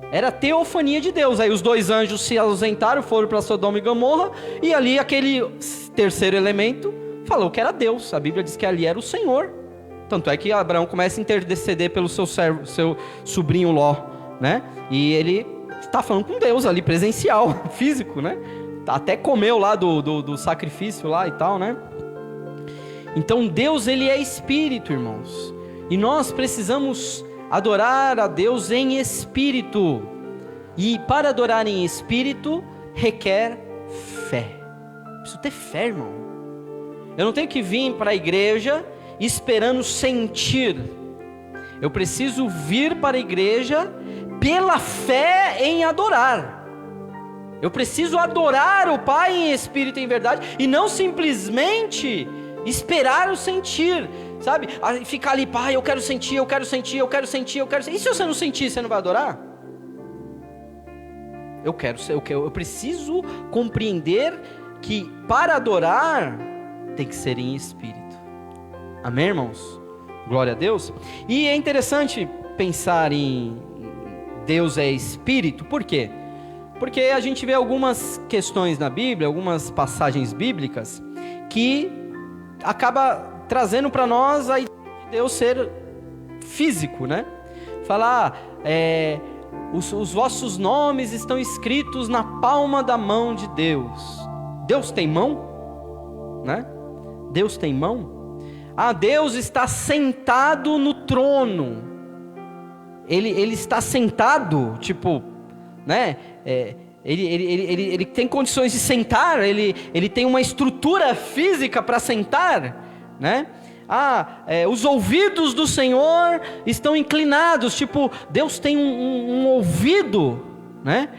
Era a teofania de Deus. Aí os 2 anjos se ausentaram, foram para Sodoma e Gomorra, e ali aquele terceiro elemento falou que era Deus. A Bíblia diz que ali era o Senhor. Tanto é que Abraão começa a interceder pelo seu sobrinho Ló, né? E ele está falando com Deus ali, presencial, físico, né? Até comeu lá do sacrifício lá e tal, né? Então Deus, ele é espírito, irmãos. E nós precisamos adorar a Deus em espírito. E para adorar em espírito, requer fé. Preciso ter fé, irmão. Eu não tenho que vir para a igreja esperando sentir. Eu preciso vir para a igreja pela fé em adorar. Eu preciso adorar o Pai em espírito e em verdade, e não simplesmente esperar o sentir, sabe? Ficar ali, Pai, eu quero sentir, eu quero sentir, eu quero sentir, eu quero sentir. E se você não sentir, você não vai adorar? Eu preciso compreender que para adorar tem que ser em espírito. Amém, irmãos? Glória a Deus. E é interessante pensar em Deus é espírito. Por quê? Porque a gente vê algumas questões na Bíblia, algumas passagens bíblicas, que acaba trazendo para nós a ideia de Deus ser físico, né? Falar, os vossos nomes estão escritos na palma da mão de Deus. Deus tem mão? Né? Deus tem mão? Deus está sentado no trono. Ele está sentado, tipo, né? Ele tem condições de sentar, ele tem uma estrutura física para sentar, né? Os ouvidos do Senhor estão inclinados, tipo, Deus tem um ouvido, né?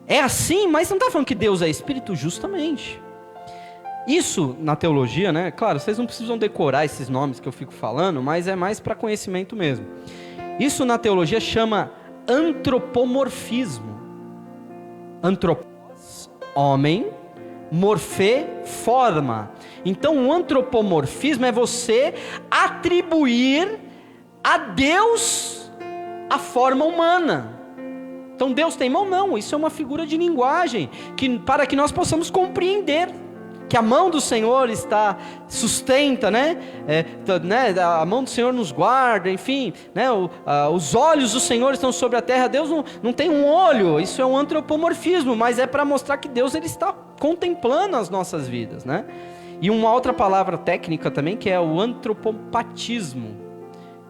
É assim, mas não está falando que Deus é espírito, justamente. Isso na teologia, né? Claro, vocês não precisam decorar esses nomes que eu fico falando, mas é mais para conhecimento mesmo. Isso na teologia chama antropomorfismo. Antropos, homem, morfê, forma. Então o antropomorfismo é você atribuir a Deus a forma humana. Então Deus tem mão? Não, isso é uma figura de linguagem para que nós possamos compreender que a mão do Senhor sustenta, né? A mão do Senhor nos guarda, enfim, né? Os olhos do Senhor estão sobre a terra. Deus não tem um olho, isso é um antropomorfismo, mas é para mostrar que Deus ele está contemplando as nossas vidas, né? E uma outra palavra técnica também, que é o antropopatismo,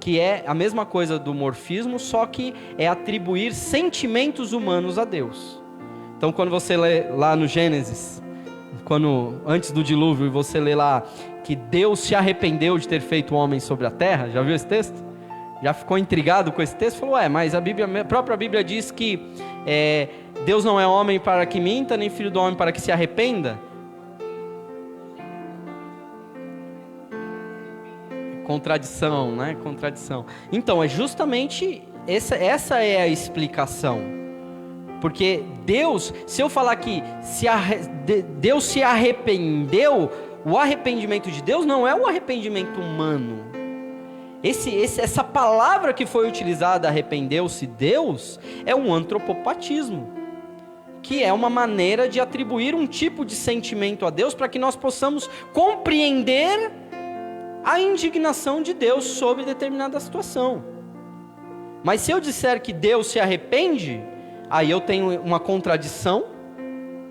que é a mesma coisa do morfismo, só que é atribuir sentimentos humanos a Deus. Então quando você lê lá no Gênesis, antes do dilúvio, você lê lá que Deus se arrependeu de ter feito o homem sobre a terra, já viu esse texto? Já ficou intrigado com esse texto? Falou, mas a própria Bíblia diz que Deus não é homem para que minta, nem filho do homem para que se arrependa. Contradição, né? Contradição. Então, é justamente essa é a explicação. Porque Deus, se eu falar que Deus se arrependeu, o arrependimento de Deus não é o arrependimento humano. Essa palavra que foi utilizada, arrependeu-se Deus, é um antropopatismo, que é uma maneira de atribuir um tipo de sentimento a Deus para que nós possamos compreender a indignação de Deus sobre determinada situação. Mas se eu disser que Deus se arrepende, aí eu tenho uma contradição,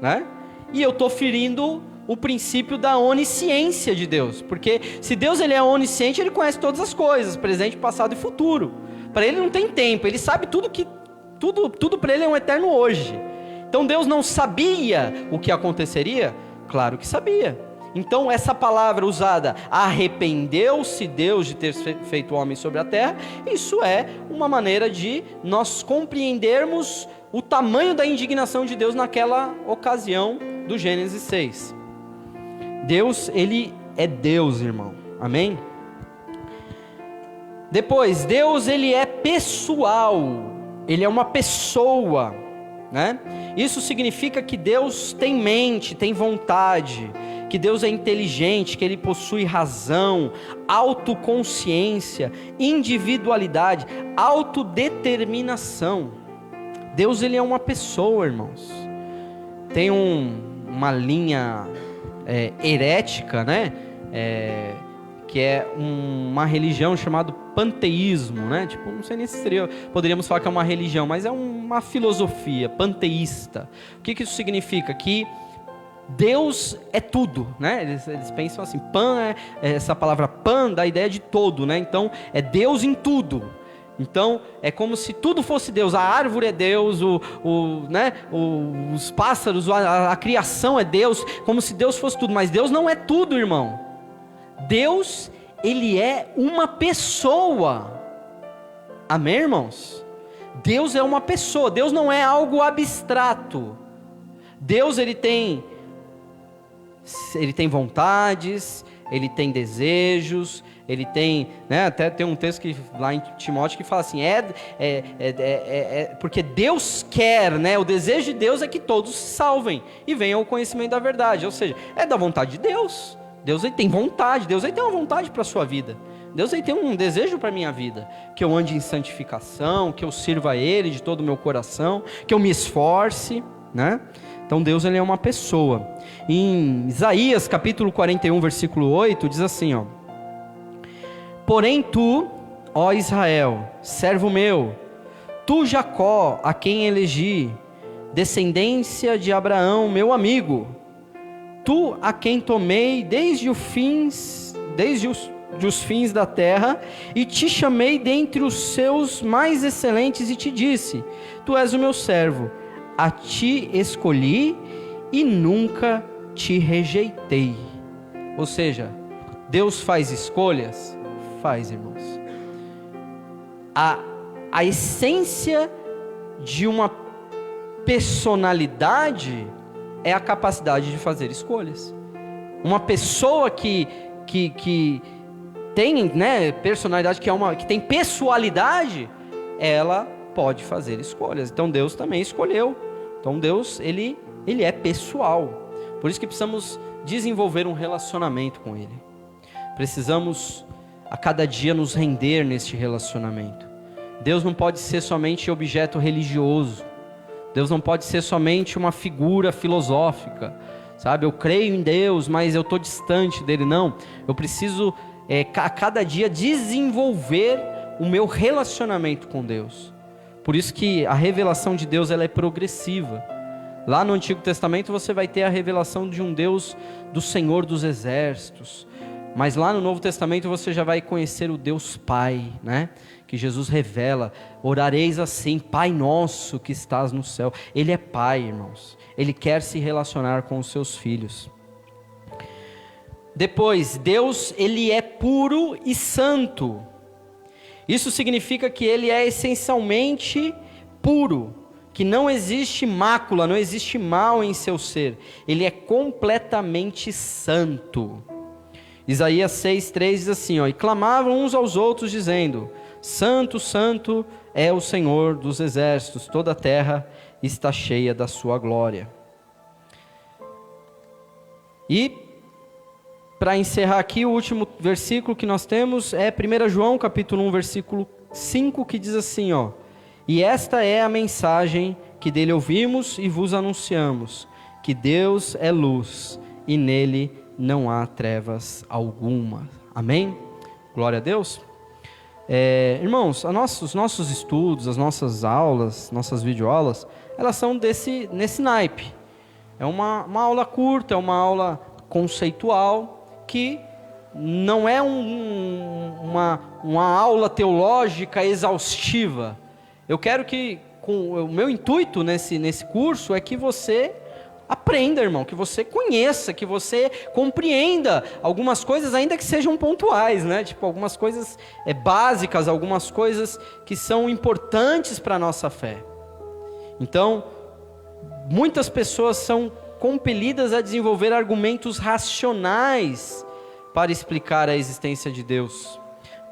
né? E eu estou ferindo o princípio da onisciência de Deus. Porque se Deus ele é onisciente, ele conhece todas as coisas, presente, passado e futuro. Para ele não tem tempo, ele sabe tudo para ele é um eterno hoje. Então Deus não sabia o que aconteceria? Claro que sabia. Então essa palavra usada, arrependeu-se Deus de ter feito o homem sobre a terra, isso é uma maneira de nós compreendermos o tamanho da indignação de Deus naquela ocasião do Gênesis 6. Deus, ele é Deus, irmão. Amém? Depois, Deus, ele é pessoal. Ele é uma pessoa, né? Isso significa que Deus tem mente, tem vontade, que Deus é inteligente, que Ele possui razão, autoconsciência, individualidade, autodeterminação. Deus, ele é uma pessoa, irmãos. Tem uma linha herética, né? Que é uma religião chamada panteísmo, né? Tipo, não sei nem se poderíamos falar que é uma religião, mas é uma filosofia panteísta. O que isso significa? Que Deus é tudo, né? Eles pensam assim, essa palavra pan dá a ideia de todo, né? Então, é Deus em tudo. Então, é como se tudo fosse Deus. A árvore é Deus, os pássaros, a criação é Deus, como se Deus fosse tudo. Mas Deus não é tudo, irmão. Deus, ele é uma pessoa. Amém, irmãos? Deus é uma pessoa. Deus não é algo abstrato. Deus, ele tem vontades, ele tem desejos, ele tem, né, até tem um texto que, lá em Timóteo, que fala assim, porque Deus quer, né, o desejo de Deus é que todos se salvem e venham ao conhecimento da verdade, ou seja, é da vontade de Deus. Deus, ele tem vontade, Deus, ele tem uma vontade para a sua vida, Deus, ele tem um desejo para a minha vida, que eu ande em santificação, que eu sirva a Ele de todo o meu coração, que eu me esforce, né? Então Deus, ele é uma pessoa. Em Isaías capítulo 41, versículo 8, diz assim, ó: porém tu, ó Israel, servo meu, tu Jacó, a quem elegi, descendência de Abraão, meu amigo, tu a quem tomei desde os fins da terra, e te chamei dentre os seus mais excelentes, e te disse, tu és o meu servo, a ti escolhi e nunca te rejeitei. Ou seja, Deus faz escolhas? Faz, irmãos. A essência de uma personalidade é a capacidade de fazer escolhas. Uma pessoa que tem, né, personalidade, que tem pessoalidade, ela pode fazer escolhas. Então Deus também escolheu. Então Deus, ele é pessoal. Por isso que precisamos desenvolver um relacionamento com Ele. Precisamos a cada dia nos render neste relacionamento. Deus não pode ser somente objeto religioso. Deus não pode ser somente uma figura filosófica, sabe? Eu creio em Deus, mas eu estou distante dele. Não, eu preciso a cada dia desenvolver o meu relacionamento com Deus. Por isso que a revelação de Deus, ela é progressiva. Lá no Antigo Testamento você vai ter a revelação de um Deus, do Senhor dos Exércitos. Mas lá no Novo Testamento você já vai conhecer o Deus Pai, né? Que Jesus revela, orareis assim, Pai nosso que estás no céu. Ele é Pai, irmãos. Ele quer se relacionar com os seus filhos. Depois, Deus, ele é puro e santo. Isso significa que ele é essencialmente puro, que não existe mácula, não existe mal em seu ser. Ele é completamente santo. Isaías 6:3 diz assim, ó: e clamavam uns aos outros dizendo, santo, santo é o Senhor dos exércitos, toda a terra está cheia da sua glória. E para encerrar aqui, o último versículo que nós temos é 1 João capítulo 1, versículo 5, que diz assim, ó: e esta é a mensagem que dele ouvimos e vos anunciamos, que Deus é luz e nele não há trevas alguma. Amém? Glória a Deus. Irmãos, os nossos estudos, as nossas aulas, nossas videoaulas, elas são nesse naipe. É uma aula curta, é uma aula conceitual, que não é uma aula teológica exaustiva. Eu quero que, o meu intuito nesse curso é que você aprenda, irmão, que você conheça, que você compreenda algumas coisas, ainda que sejam pontuais, né? Tipo, algumas coisas básicas, algumas coisas que são importantes para a nossa fé. Então, muitas pessoas são compelidas a desenvolver argumentos racionais para explicar a existência de Deus.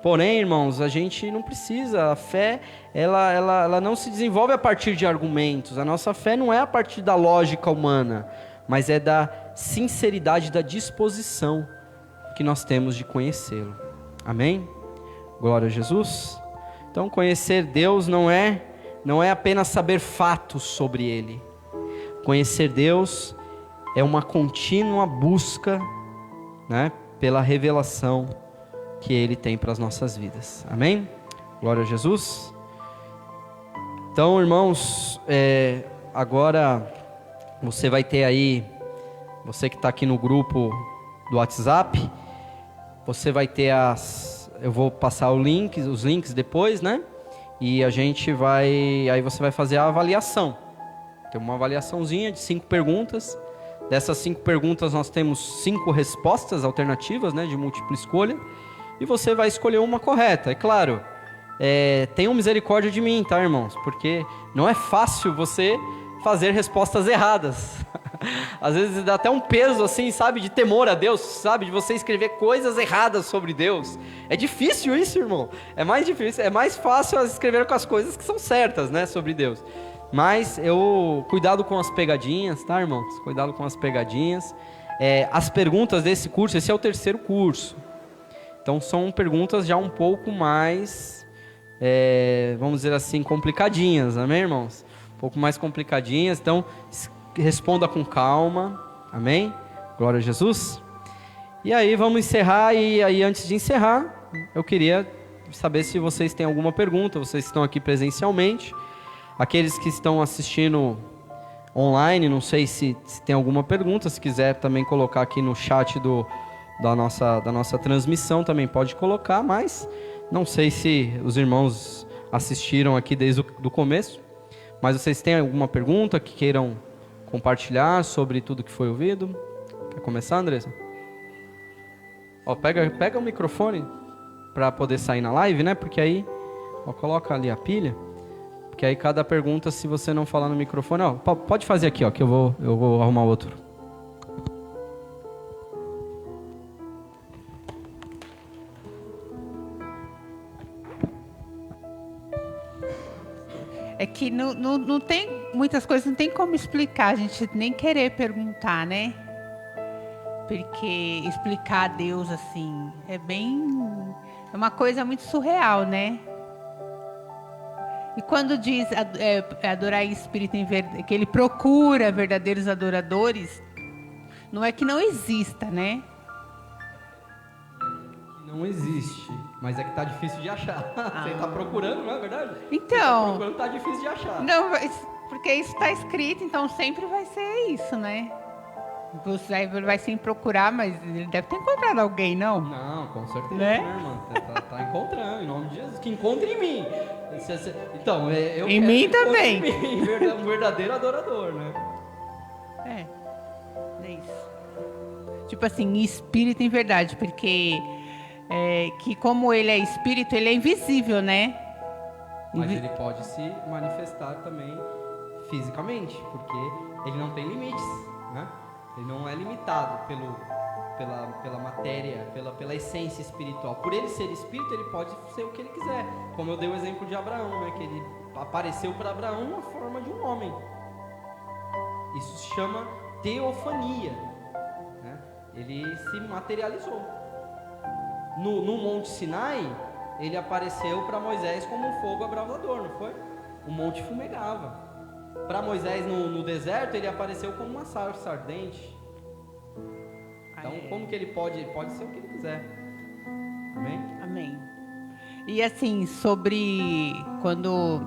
Porém, irmãos, a gente não precisa. A fé, ela não se desenvolve a partir de argumentos. A nossa fé não é a partir da lógica humana, mas é da sinceridade, da disposição que nós temos de conhecê-lo. Amém? Glória a Jesus. Então, conhecer Deus não é não é apenas saber fatos sobre Ele. Conhecer Deus é uma contínua busca, né, pela revelação que Ele tem para as nossas vidas. Amém? Glória a Jesus. Então, irmãos, agora você vai ter aí, você que está aqui no grupo do WhatsApp, você vai ter eu vou passar os links depois, né? E aí você vai fazer a avaliação. Tem uma avaliaçãozinha de 5 perguntas. Dessas 5 perguntas nós temos 5 respostas alternativas, né, de múltipla escolha. E você vai escolher uma correta. É claro, tenham misericórdia de mim, tá, irmãos? Porque não é fácil você fazer respostas erradas. Às vezes dá até um peso, assim, sabe, de temor a Deus, sabe, de você escrever coisas erradas sobre Deus. É difícil isso, irmão. É mais difícil, é mais fácil escrever com as coisas que são certas, né, sobre Deus. Mas cuidado com as pegadinhas, tá, irmãos? Cuidado com as pegadinhas. As perguntas desse curso, esse é o 3º curso. Então são perguntas já um pouco mais, vamos dizer assim, complicadinhas, amém, irmãos? Um pouco mais complicadinhas, então responda com calma, amém? Glória a Jesus. E aí vamos encerrar, e aí antes de encerrar, eu queria saber se vocês têm alguma pergunta, vocês estão aqui presencialmente, aqueles que estão assistindo online, não sei se tem alguma pergunta, se quiser também colocar aqui no chat da nossa transmissão, também pode colocar, mas não sei se os irmãos assistiram aqui desde o começo, mas vocês têm alguma pergunta que queiram compartilhar sobre tudo que foi ouvido? Quer começar, Andressa? Pega o microfone para poder sair na live, né? Porque aí, coloca ali a pilha. Porque aí cada pergunta, se você não falar no microfone, pode fazer aqui, que eu vou arrumar outro. É que não tem muitas coisas, não tem como explicar, a gente nem querer perguntar, né? Porque explicar a Deus assim é uma coisa muito surreal, né? E quando diz adorar em espírito em verdade, que Ele procura verdadeiros adoradores, não é que não exista, né? Não existe, mas é que tá difícil de achar. Você tá procurando, não é verdade? Então, você tá procurando, tá difícil de achar. Não, porque isso está escrito, então sempre vai ser isso, né? Você vai sim procurar, mas ele deve ter encontrado alguém, não? Não, com certeza, né, irmã? Tá encontrando, em nome de Jesus. Que encontre em mim. Então, eu em mim também. Em mim, um verdadeiro adorador, né? É isso. Tipo assim, espírito em verdade, porque que como ele é espírito, ele é invisível, né? Mas ele pode se manifestar também fisicamente, porque ele não tem limites, né? Ele não é limitado pela matéria, pela essência espiritual. Por ele ser espírito, ele pode ser o que ele quiser. Como eu dei o exemplo de Abraão, né? Que ele apareceu para Abraão na forma de um homem. Isso se chama teofania, né? Ele se materializou. No Monte Sinai, ele apareceu para Moisés como um fogo abrasador, não foi? O monte fumegava. Para Moisés no deserto, ele apareceu como uma sarça ardente. Então, como que ele pode ser o que ele quiser. Amém? Amém. E assim, sobre quando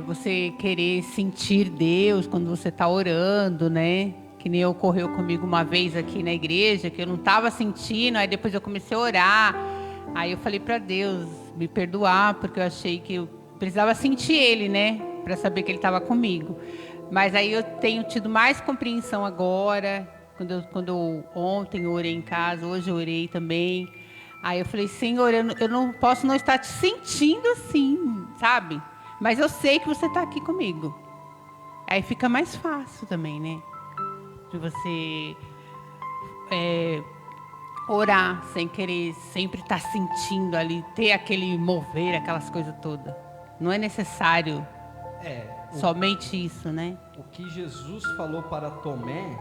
você querer sentir Deus, quando você está orando, né? Que nem ocorreu comigo uma vez aqui na igreja, que eu não estava sentindo, aí depois eu comecei a orar. Aí eu falei para Deus me perdoar, porque eu achei que eu precisava sentir Ele, né? Para saber que Ele estava comigo. Mas aí eu tenho tido mais compreensão agora. Quando eu ontem orei em casa, hoje eu orei também. Aí eu falei, Senhor, eu não posso não estar te sentindo assim, sabe? Mas eu sei que você está aqui comigo. Aí fica mais fácil também, né? De você orar sem querer sempre estar sentindo ali, ter aquele mover, aquelas coisas todas. Não é necessário somente isso, né? O que Jesus falou para Tomé,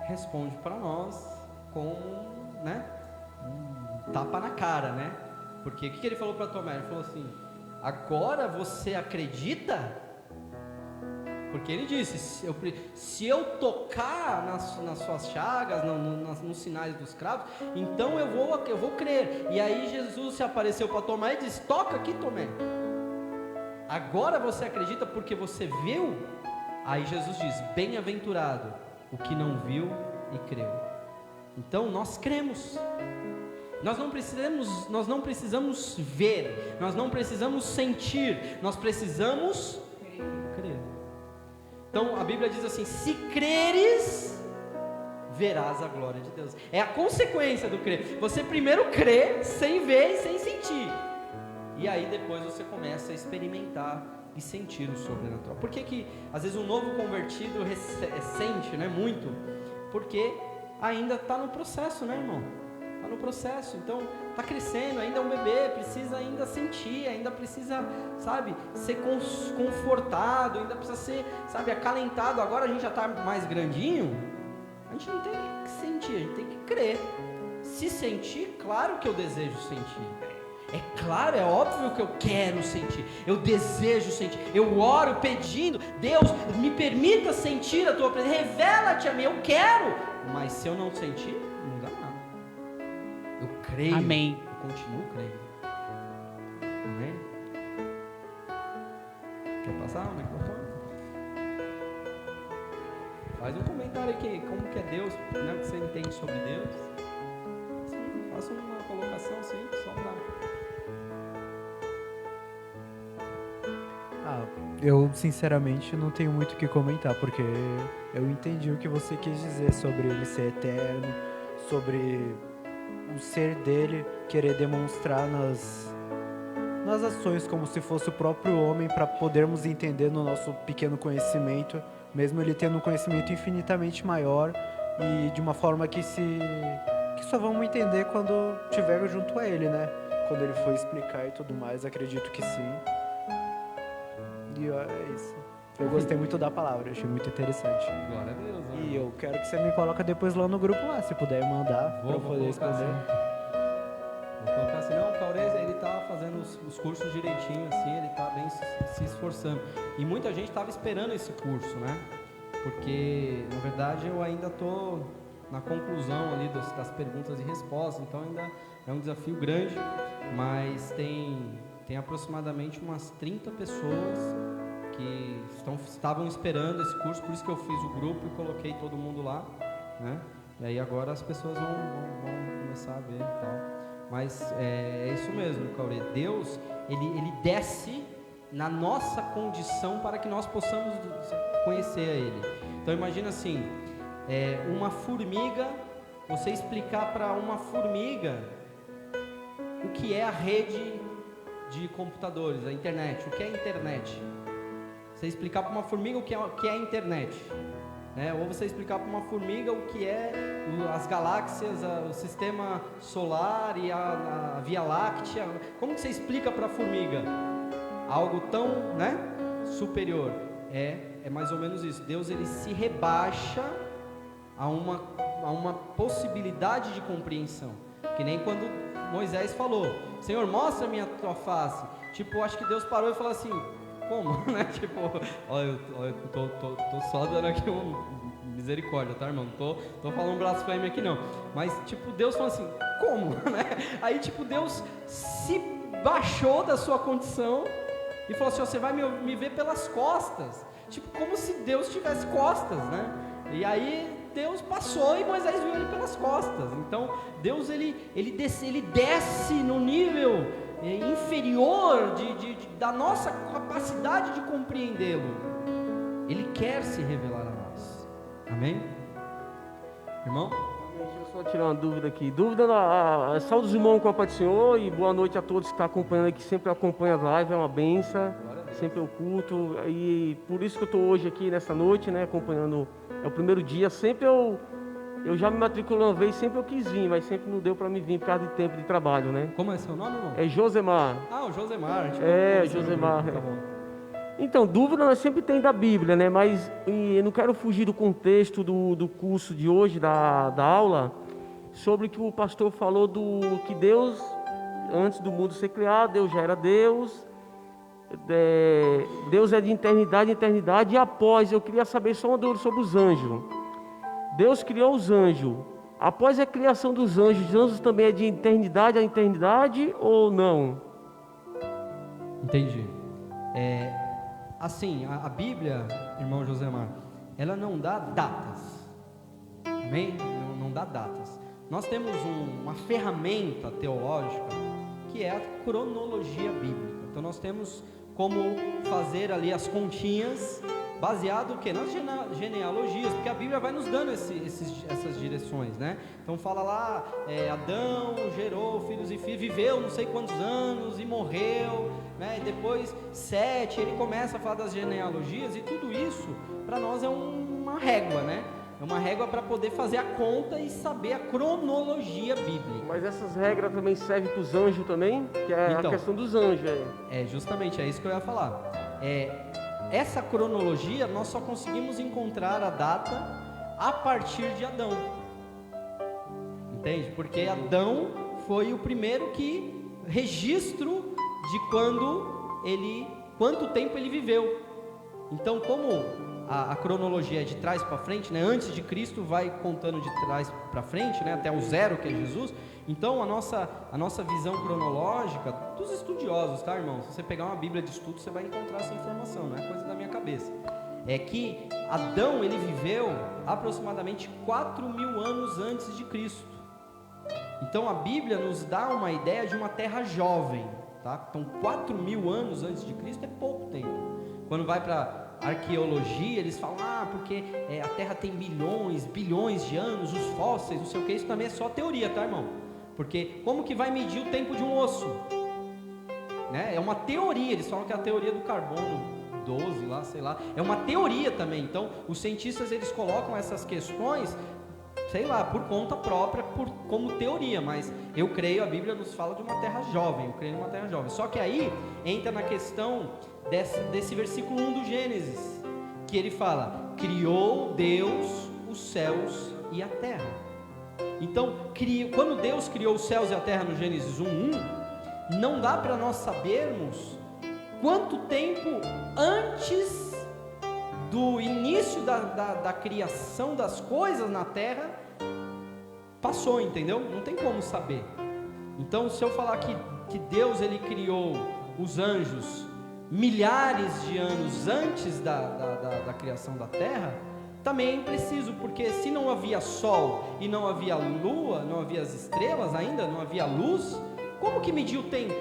responde para nós com, né, um tapa na cara, né? Porque o que ele falou para Tomé? Ele falou assim, agora você acredita? Porque ele disse, se eu tocar nas suas chagas, nos sinais dos cravos, então eu vou crer. E aí Jesus se apareceu para Tomé e disse, toca aqui, Tomé. Agora você acredita porque você viu? Aí Jesus diz, bem-aventurado o que não viu e creu. Então nós cremos. Nós não precisamos ver, nós não precisamos sentir, nós precisamos crer. Então a Bíblia diz assim, se creres, verás a glória de Deus. É a consequência do crer. Você primeiro crê sem ver e sem sentir, e aí depois você começa a experimentar e sentir o sobrenatural. Por que às vezes um novo convertido sente, né, muito? Porque ainda está no processo, né, irmão? Está no processo, então está crescendo, ainda é um bebê, precisa ainda sentir, ainda precisa, sabe, ser confortado, ainda precisa ser, sabe, acalentado. Agora a gente já está mais grandinho, a gente não tem que sentir, a gente tem que crer. Se sentir, claro que eu desejo sentir, é claro, é óbvio que eu quero sentir, eu desejo sentir, eu oro pedindo, Deus, me permita sentir a tua presença, revela-te a mim, eu quero, mas se eu não sentir, não dá nada. Eu creio, amém. Eu continuo crendo, amém? Quer passar o microfone? Faz um comentário aqui, como que é Deus, né, o que você entende sobre Deus. Sim, faça uma colocação simples, só para... Eu sinceramente não tenho muito o que comentar, porque eu entendi o que você quis dizer sobre ele ser eterno, sobre o ser dele querer demonstrar nas ações como se fosse o próprio homem, para podermos entender no nosso pequeno conhecimento, mesmo ele tendo um conhecimento infinitamente maior e de uma forma que só vamos entender quando estiver junto a ele, né? Quando ele for explicar e tudo mais, acredito que sim. E é isso. Eu gostei muito da palavra, achei muito interessante. Glória a Deus. Né? E eu quero que você me coloque depois lá no grupo lá, se puder mandar, para eu poder responder. Vou colocar assim, não, o Caurez, ele tá fazendo os cursos direitinho, assim, ele tá bem se esforçando. E muita gente estava esperando esse curso, né? Porque, na verdade, eu ainda tô na conclusão ali das perguntas e respostas, então ainda é um desafio grande, mas tem aproximadamente umas 30 pessoas que estavam esperando esse curso, por isso que eu fiz o grupo e coloquei todo mundo lá, né? E aí agora as pessoas vão começar a ver e tal. Mas é isso mesmo, Caurê. Deus, ele desce na nossa condição para que nós possamos conhecer a Ele. Então imagina assim, uma formiga, você explicar para uma formiga o que é a rede de computadores, a internet, o que é a internet. Você explicar para uma formiga o que é a internet, né? Ou você explicar para uma formiga o que é as galáxias, o sistema solar e a Via Láctea. Como que você explica para a formiga algo tão, né, superior? É mais ou menos isso. Deus, ele se rebaixa a uma possibilidade de compreensão, que nem quando Moisés falou: Senhor, mostra-me a tua face. Tipo, acho que Deus parou e falou assim: como, né? Tipo, olha, eu tô só dando aqui misericórdia, tá, irmão? Não tô falando blasfêmia aqui, não. Mas, tipo, Deus falou assim: como, né? Aí, tipo, Deus se baixou da sua condição e falou assim: você vai me ver pelas costas. Tipo, como se Deus tivesse costas, né? E aí Deus passou e Moisés viu ele pelas costas. Então Deus ele desce no nível inferior da nossa capacidade de compreendê-lo. Ele quer se revelar a nós. Amém? Irmão? Deixa eu só tirar uma dúvida aqui. Saúde dos irmãos com a paz do Senhor e boa noite a todos que estão acompanhando aqui, sempre acompanham as lives, é uma benção, sempre o culto. E por isso que eu estou hoje aqui nessa noite, né, acompanhando. É o primeiro dia, sempre eu já me matriculei uma vez, sempre eu quis vir, mas sempre não deu para me vir por causa de tempo de trabalho, né? Como é seu nome, irmão? É Josemar. Ah, o Josemar. Josemar. Tá bom. Então, dúvida nós sempre tem da Bíblia, né? Mas eu não quero fugir do contexto do curso de hoje, da aula, sobre que o pastor falou que Deus, antes do mundo ser criado, Deus já era Deus, Deus é de eternidade em eternidade, e após, eu queria saber só uma dúvida sobre os anjos. Deus criou os anjos. Após a criação dos anjos, os anjos também é de eternidade a eternidade ou não? Entendi. Assim, a Bíblia, irmão Josemar, ela não dá datas. Amém? Não dá datas. Nós temos uma ferramenta teológica que é a cronologia bíblica. Então nós temos como fazer ali as continhas baseado o quê? Nas genealogias, porque a Bíblia vai nos dando essas direções, né? Então fala lá, Adão gerou filhos e filhas, viveu não sei quantos anos e morreu, né? E depois Sete, ele começa a falar das genealogias, e tudo isso para nós é uma régua, né? É uma régua para poder fazer a conta e saber a cronologia bíblica. Mas essas regras também servem para os anjos também? Que é então, a questão dos anjos. Justamente, é isso que eu ia falar. Essa cronologia nós só conseguimos encontrar a data a partir de Adão. Entende? Porque Adão foi o primeiro registro de quanto tempo ele viveu. Então, como a cronologia é de trás para frente, né? Antes de Cristo vai contando de trás para frente, né? Até o zero, que é Jesus. Então a nossa visão cronológica dos estudiosos, tá, irmão? Se você pegar uma Bíblia de estudo, você vai encontrar essa informação, não é coisa da minha cabeça. É que Adão, ele viveu aproximadamente 4.000 anos antes de Cristo. Então a Bíblia nos dá uma ideia de uma terra jovem, tá? Então 4.000 anos antes de Cristo é pouco tempo. Quando vai para arqueologia, eles falam, porque a Terra tem milhões, bilhões de anos, os fósseis, não sei o que, isso também é só teoria, tá, irmão? Porque como que vai medir o tempo de um osso? Né? É uma teoria, eles falam que é a teoria do carbono 12 lá, sei lá, é uma teoria também. Então, os cientistas, eles colocam essas questões, sei lá, por conta própria, como teoria, mas eu creio, a Bíblia nos fala de uma terra jovem, eu creio numa terra jovem. Só que aí entra na questão desse versículo 1 do Gênesis, que ele fala, criou Deus os céus e a terra. Então, quando Deus criou os céus e a terra no Gênesis 1:1, não dá para nós sabermos quanto tempo antes do início da criação das coisas na terra passou, entendeu? Não tem como saber. Então, se eu falar que Deus, ele criou os anjos milhares de anos antes da criação da terra, também é impreciso, porque se não havia sol e não havia lua, não havia as estrelas ainda, não havia luz, como que mediu o tempo?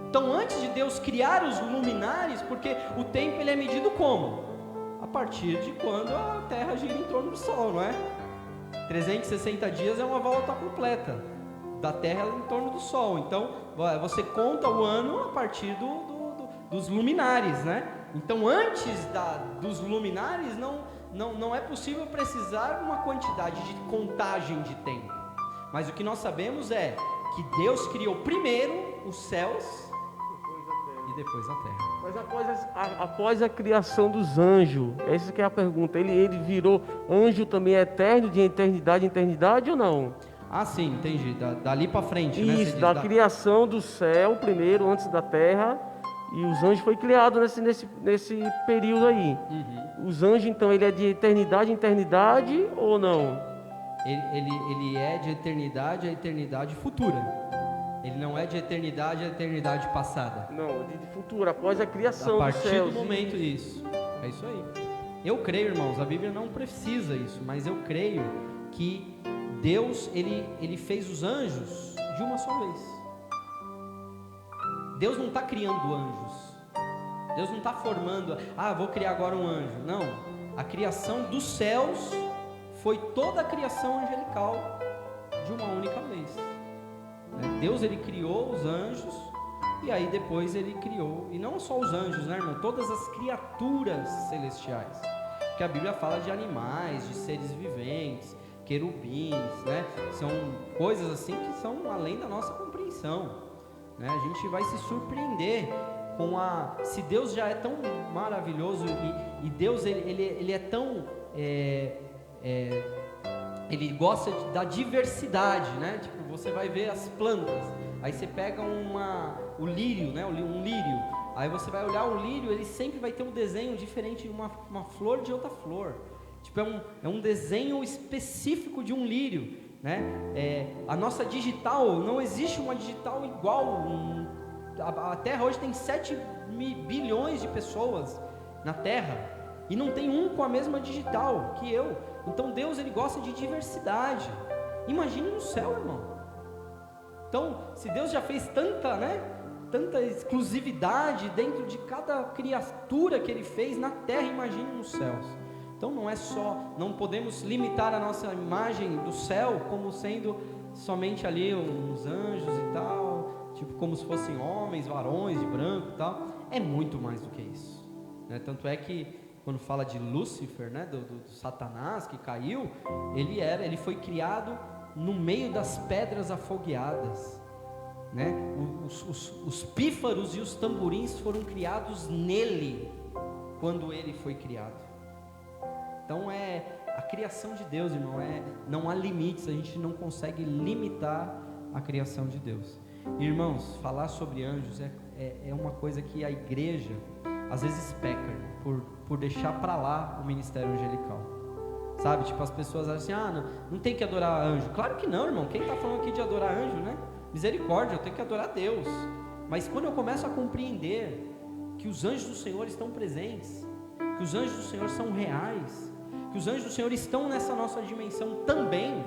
Então, antes de Deus criar os luminares, porque o tempo ele é medido como? A partir de quando a terra gira em torno do sol, não é? 360 dias é uma volta completa da terra em torno do sol. Então, você conta o ano a partir dos luminares, né? Então, antes dos luminares, não é possível precisar uma quantidade de contagem de tempo. Mas o que nós sabemos é que Deus criou primeiro os céus e depois a terra. Mas após a criação dos anjos, essa que é a pergunta, ele virou anjo também eterno, de eternidade em eternidade ou não? Ah, sim, entendi. Dali para frente, isso, né? Da criação do céu primeiro, antes da terra, e os anjos foi criado nesse período aí. Uhum. Os anjos, então, ele é de eternidade em eternidade ou não? Ele é de eternidade a eternidade futura. Ele não é de eternidade a eternidade passada. Não, de futura, após a criação do céu. A partir do momento, isso. É isso aí. Eu creio, irmãos, a Bíblia não precisa isso, mas eu creio que Deus, ele fez os anjos de uma só vez. Deus não está criando anjos. Deus não está formando, vou criar agora um anjo. Não, a criação dos céus foi toda a criação angelical de uma única vez. Deus, ele criou os anjos, e aí depois ele criou, e não só os anjos, né, irmão? Todas as criaturas celestiais. Porque a Bíblia fala de animais, de seres viventes, querubins, né? São coisas assim que são além da nossa compreensão, né? A gente vai se surpreender se Deus já é tão maravilhoso, e Deus ele é tão ele gosta da diversidade, né? Tipo, você vai ver as plantas, Aí você pega o lírio, né? Um lírio. Aí você vai olhar o lírio, ele sempre vai ter um desenho diferente de uma flor de outra flor. Tipo, é um desenho específico de um lírio, né? A nossa digital, não existe uma digital igual. A Terra hoje tem 7 bilhões de pessoas na Terra. E não tem um com a mesma digital que eu. Então Deus, ele gosta de diversidade. Imagine no céu, irmão. Então, se Deus já fez tanta exclusividade dentro de cada criatura que ele fez na terra, imagine nos céus. Então não podemos limitar a nossa imagem do céu como sendo somente ali uns anjos e tal, tipo como se fossem homens, varões de branco e tal. É muito mais do que isso, né? Tanto é que quando fala de Lúcifer, né, do Satanás que caiu, ele foi criado no meio das pedras afogueadas, né? Os pífaros e os tamborins foram criados nele quando ele foi criado. Então é a criação de Deus, irmão. Não há limites, a gente não consegue limitar a criação de Deus. Irmãos, falar sobre anjos é uma coisa que a igreja às vezes peca por deixar para lá o ministério angelical. Sabe, tipo, as pessoas acham assim, não tem que adorar anjo. Claro que não, irmão. Quem está falando aqui de adorar anjo, né? Misericórdia, eu tenho que adorar Deus. Mas quando eu começo a compreender que os anjos do Senhor estão presentes, que os anjos do Senhor são reais, que os anjos do Senhor estão nessa nossa dimensão também,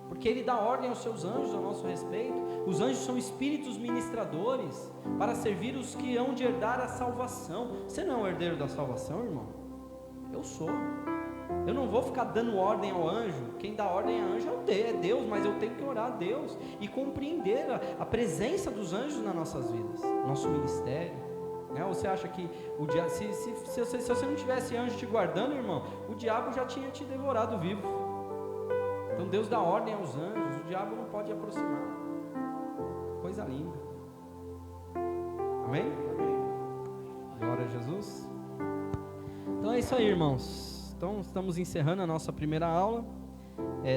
porque Ele dá ordem aos seus anjos a nosso respeito. Os anjos são espíritos ministradores para servir os que hão de herdar a salvação. Você não é o herdeiro da salvação, irmão? Eu sou. Eu não vou ficar dando ordem ao anjo. Quem dá ordem a anjo é Deus, mas eu tenho que orar a Deus e compreender a presença dos anjos nas nossas vidas, nosso ministério, né? Você acha que o diabo, se você não tivesse anjo te guardando, irmão, o diabo já tinha te devorado vivo. Então Deus dá ordem aos anjos, o diabo não pode aproximar. Coisa linda. Amém? Glória a Jesus. Então é isso aí, irmãos. Então estamos encerrando a nossa primeira aula.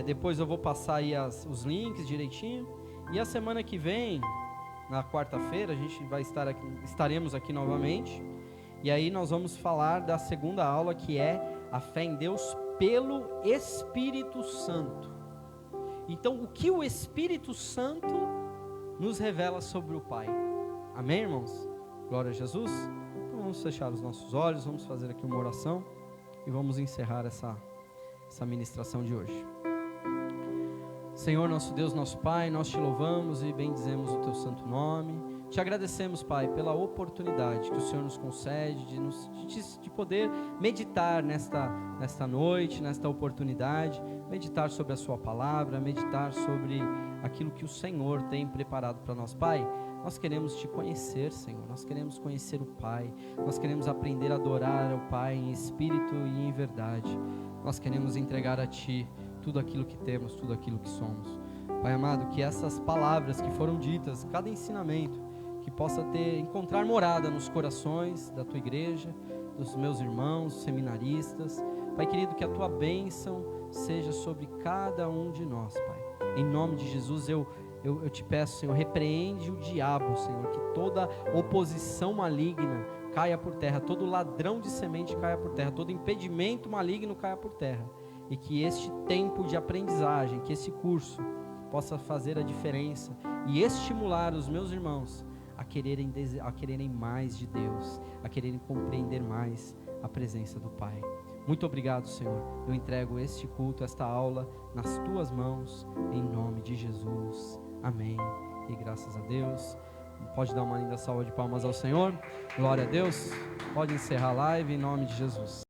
Depois eu vou passar aí os links direitinho. E a semana que vem, na quarta-feira, a gente estaremos aqui novamente. E aí nós vamos falar da segunda aula, que é a fé em Deus pelo Espírito Santo. Então, o que o Espírito Santo nos revela sobre o Pai? Amém, irmãos? Glória a Jesus. Então vamos fechar os nossos olhos, vamos fazer aqui uma oração e vamos encerrar essa ministração de hoje. Senhor, nosso Deus, nosso Pai, nós te louvamos e bendizemos o teu santo nome. Te agradecemos, Pai, pela oportunidade que o Senhor nos concede de poder meditar nesta noite, nesta oportunidade, meditar sobre a sua palavra, meditar sobre aquilo que o Senhor tem preparado para nós. Pai, nós queremos te conhecer, Senhor, nós queremos conhecer o Pai, nós queremos aprender a adorar o Pai em espírito e em verdade. Nós queremos entregar a Ti tudo aquilo que temos, tudo aquilo que somos. Pai amado, que essas palavras que foram ditas, cada ensinamento, que possa encontrar morada nos corações da Tua igreja, dos meus irmãos, seminaristas. Pai querido, que a Tua bênção seja sobre cada um de nós, Pai. Em nome de Jesus, eu te peço, Senhor, repreende o diabo, Senhor, que toda oposição maligna caia por terra, todo ladrão de semente caia por terra, todo impedimento maligno caia por terra, e que este tempo de aprendizagem, que esse curso possa fazer a diferença e estimular os meus irmãos a quererem mais de Deus, a quererem compreender mais a presença do Pai. Muito obrigado, Senhor. Eu entrego este culto, esta aula nas Tuas mãos, em nome de Jesus. Amém. E graças a Deus. Pode dar uma linda salva de palmas ao Senhor. Glória a Deus. Pode encerrar a live em nome de Jesus.